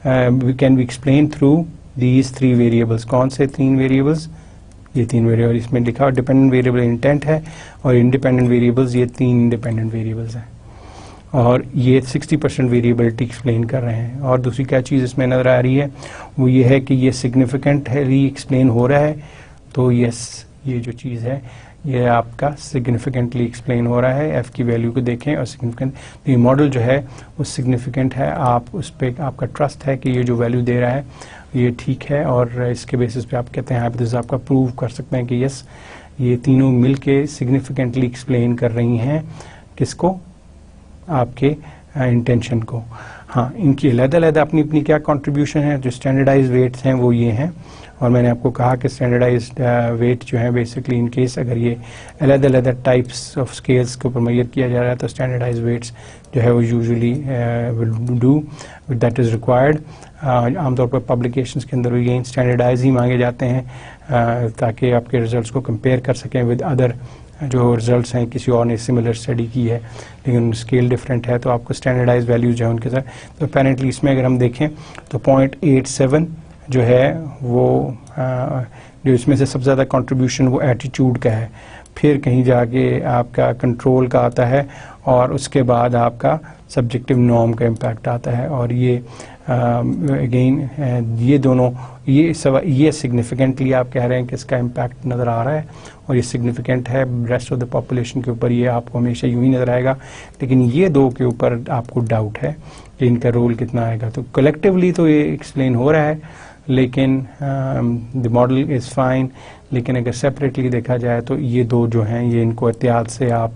we can be explain through these 3 variables. कौन से 3 वेरिएबल्स, ये 3 वेरिएबल इसमें लिखा, और डिपेंडेंट वेरिएबल इंटेंट है और इंडिपेंडेंट वेरिएबल्स, ये 3 इंडिपेंडेंट वेरिएबल्स हैं और ये 60% वेरिएबिलिटी एक्सप्लेन कर रहे हैं। और दूसरी क्या चीज़ इसमें नज़र आ रही है वो ये है कि ये सिग्निफिकेंटली एक्सप्लेन हो रहा है। तो यस, ये जो चीज़ है ये आपका सिग्निफिकेंटली एक्सप्लेन हो रहा है। एफ की वैल्यू को देखें और सिग्निफिकेंट, तो ये मॉडल जो है वो सिग्निफिकेंट है, आप उस पर आपका ट्रस्ट है कि ये जो वैल्यू दे रहा है ये ठीक है और इसके बेसिस पे आप कहते हैं हाइपोथेसिस आपका प्रूव कर सकते हैं कि यस ये तीनों मिलके सिग्निफिकेंटली एक्सप्लेन कर रही हैं किसको, आपके इंटेंशन को। हाँ, इनकी अलग-अलग अपनी अपनी क्या कंट्रीब्यूशन है। जो स्टैंडर्डाइज वेट्स हैं वो ये हैं और मैंने आपको कहा कि स्टैंडर्डाइज्ड वेट जो है बेसिकली इन केस अगर ये अलग-अलग टाइप्स ऑफ स्केल्स के ऊपर मेजर किया जा रहा है तो स्टैंडर्डाइज वेट्स जो है वो usually will do that is required. आमतौर पर पब्लिकेशंस के अंदर भी स्टैंडर्डाइज ही मांगे जाते हैं ताकि आपके रिजल्ट्स को कंपेयर कर सकें विद अदर जो रिजल्ट्स हैं किसी और ने सिमिलर स्टडी की है लेकिन स्केल डिफरेंट है तो आपको स्टैंडर्डाइज वैल्यूज जो है उनके साथ। तो अपेरेंटली इसमें अगर हम देखें तो 0.87 जो है वो जो इसमें से सबसे ज़्यादा कंट्रीब्यूशन वो एटीट्यूड का है, फिर कहीं जाके आपका कंट्रोल का आता है और उसके बाद आपका सब्जेक्टिव नॉर्म का इम्पैक्ट आता है। और ये अगेन ये दोनों ये सिग्निफिकेंटली आप कह रहे हैं कि इसका इम्पैक्ट नज़र आ रहा है और ये सिग्निफिकेंट है रेस्ट ऑफ द पॉपुलेशन के ऊपर, ये आपको हमेशा यूं ही नज़र आएगा। लेकिन ये दो के ऊपर आपको डाउट है कि इनका रोल कितना आएगा। तो कलेक्टिवली तो ये एक्सप्लेन हो रहा है लेकिन द मॉडल इज़ फाइन, लेकिन अगर सेपरेटली देखा जाए तो ये दो जो हैं ये इनको एहतियात से आप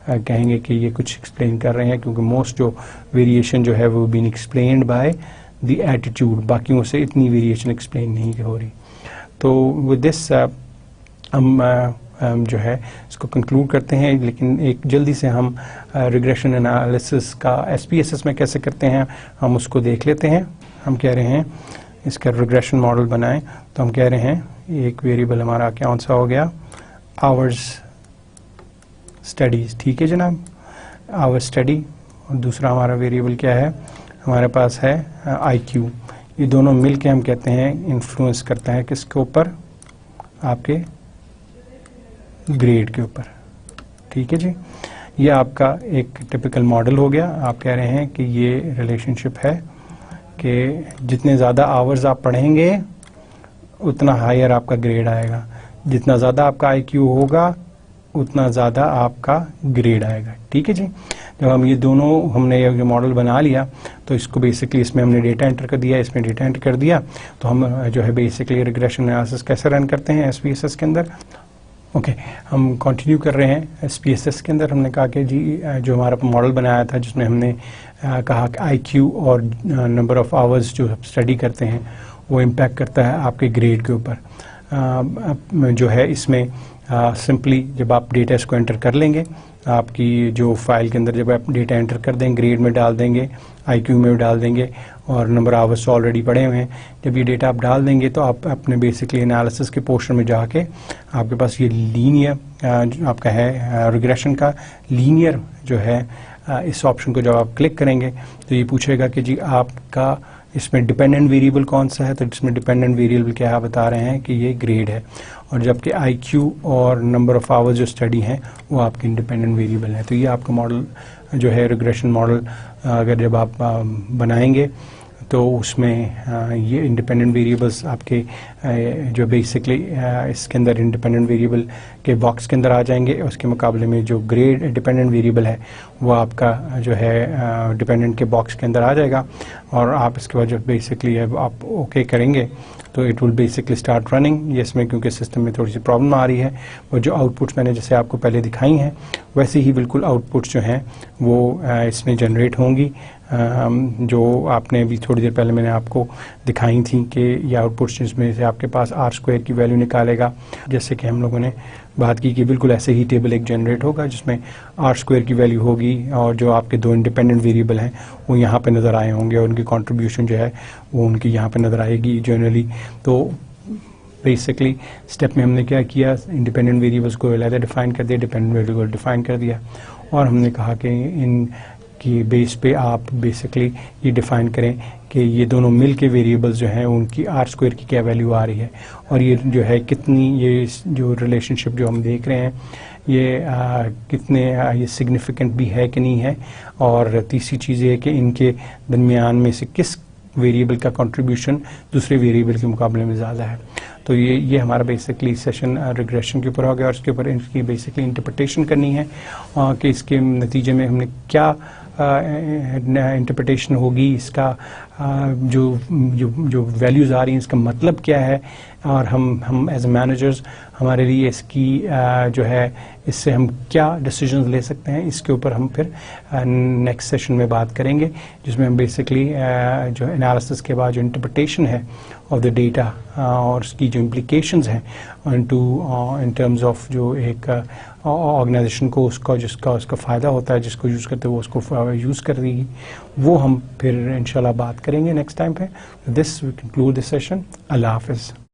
कहेंगे कि ये कुछ एक्सप्लेन कर रहे हैं क्योंकि मोस्ट जो वेरिएशन जो है वो been explained by the attitude, बाकियों से इतनी वेरिएशन एक्सप्लेन नहीं हो रही। तो विद दिस हम जो है इसको कंक्लूड करते हैं। लेकिन एक जल्दी से हम रिग्रेशन एनालिसिस का SPSS में कैसे करते हैं हम उसको देख लेते हैं। हम कह रहे हैं इसका रिग्रेशन मॉडल बनाएं तो हम कह रहे हैं एक वेरिएबल हमारा कौन सा हो गया, आवर्स स्टडीज़, ठीक है जनाब, आवर स्टडी। और दूसरा हमारा वेरिएबल क्या है, हमारे पास है IQ। ये दोनों मिल के हम कहते हैं इन्फ्लुएंस करते हैं किसके ऊपर, आपके ग्रेड के ऊपर, ठीक है जी। ये आपका एक टिपिकल मॉडल हो गया। आप कह रहे हैं कि ये रिलेशनशिप है कि जितने ज़्यादा आवर्स आप पढ़ेंगे उतना हायर आपका ग्रेड आएगा, जितना ज़्यादा आपका IQ होगा उतना ज़्यादा आपका ग्रेड आएगा, ठीक है जी। जब हम ये दोनों हमने ये मॉडल बना लिया तो इसको बेसिकली इसमें हमने डेटा एंटर कर दिया, इसमें डेटा एंटर कर दिया तो हम जो है बेसिकली रिग्रेशन एनालिसिस कैसे रन करते हैं SPSS के अंदर। ओके, हम कंटिन्यू कर रहे हैं SPSS के अंदर। हमने कहा कि जी जो हमारा मॉडल बनाया था जिसमें हमने कहा कि IQ और नंबर ऑफ आवर्स जो स्टडी करते हैं वो इम्पैक्ट करता है आपके ग्रेड के ऊपर। जो है इसमें सिंपली जब आप डेटा इसको एंटर कर लेंगे आपकी जो फाइल के अंदर, जब आप डेटा एंटर कर देंगे ग्रेड में डाल देंगे, IQ में डाल देंगे और नंबर आवर्स ऑलरेडी पड़े हुए हैं, जब ये डेटा आप डाल देंगे तो आप अपने बेसिकली एनालिसिस के पोर्शन में जाके आपके पास ये लीनियर आपका है रिग्रेशन का लीनियर जो है इस ऑप्शन को जब आप क्लिक करेंगे तो ये पूछेगा कि जी आपका इसमें डिपेंडेंट वेरिएबल कौन सा है। तो इसमें डिपेंडेंट वेरिएबल क्या बता रहे हैं कि ये ग्रेड है, और जबकि IQ और नंबर ऑफ आवर्स जो स्टडी हैं वो आपके इंडिपेंडेंट वेरिएबल हैं। तो ये आपका मॉडल जो है रिग्रेशन मॉडल अगर जब आप बनाएंगे तो उसमें ये इंडिपेंडेंट वेरिएबल्स आपके जो बेसिकली इसके अंदर इंडिपेंडेंट वेरिएबल के बॉक्स के अंदर आ जाएंगे। उसके मुकाबले में जो ग्रेड डिपेंडेंट वेरिएबल है वो आपका जो है डिपेंडेंट के बॉक्स के अंदर आ जाएगा। और आप इसके बाद जो बेसिकली आप ओके करेंगे तो it will basically start running. ये इसमें क्योंकि सिस्टम में थोड़ी सी प्रॉब्लम आ रही है, वो जो आउटपुट्स मैंने जैसे आपको पहले दिखाई हैं वैसे ही बिल्कुल आउटपुट्स जो हैं वो इसमें जनरेट होंगी, जो आपने अभी थोड़ी देर पहले मैंने आपको दिखाई थी कि ये आउटपुट्स जिसमें से आपके पास R² की वैल्यू निकालेगा। जैसे कि हम लोगों ने बात की कि बिल्कुल ऐसे ही टेबल एक जनरेट होगा जिसमें R² की वैल्यू होगी और जो आपके दो इंडिपेंडेंट वेरिएबल हैं वो यहाँ पे नज़र आए होंगे और उनकी कंट्रीब्यूशन जो है वो उनकी यहाँ पे नज़र आएगी जनरली। तो बेसिकली स्टेप में हमने क्या किया, इंडिपेंडेंट वेरिएबल्स को अलग डिफाइन कर दिया, डिपेंडेंट वेरिएबल को डिफाइन कर दिया और हमने कहा कि इन की बेस पे आप बेसिकली ये डिफाइन करें कि ये दोनों मिल के वेरिएबल्स जो हैं उनकी R² की क्या वैल्यू आ रही है और ये जो है कितनी, ये जो रिलेशनशिप जो हम देख रहे हैं ये कितने ये सिग्निफिकेंट भी है कि नहीं है। और तीसरी चीज़ ये है कि इनके दरमियान में से किस वेरिएबल का कंट्रीब्यूशन दूसरे वेरिएबल के मुकाबले में ज़्यादा है। तो ये हमारा बेसिकली सेशन रिग्रेशन के ऊपर हो गया और इसके ऊपर इनकी बेसिकली इंटरप्रिटेशन करनी है कि इसके नतीजे में हमने क्या इंटरप्रिटेशन होगी, इसका जो वैल्यूज़ आ रही हैं इसका मतलब क्या है और हम एज ए मैनेजर्स हमारे लिए इसकी जो है इससे हम क्या डिसीजंस ले सकते हैं, इसके ऊपर हम फिर नेक्स्ट सेशन में बात करेंगे जिसमें हम बेसिकली जो एनालिसिस के बाद जो इंटरप्रिटेशन है ऑफ द डेटा और उसकी जो इम्प्लीकेशंस हैं इन टर्म्स ऑफ जो एक ऑर्गेनाइजेशन को उसका फ़ायदा होता है, जिसको यूज़ करते वो उसको यूज़ कर रही, वो हम फिर इंशाल्लाह बात करेंगे नेक्स्ट टाइम पे। This we conclude this session. अल्लाह हाफ़िज़।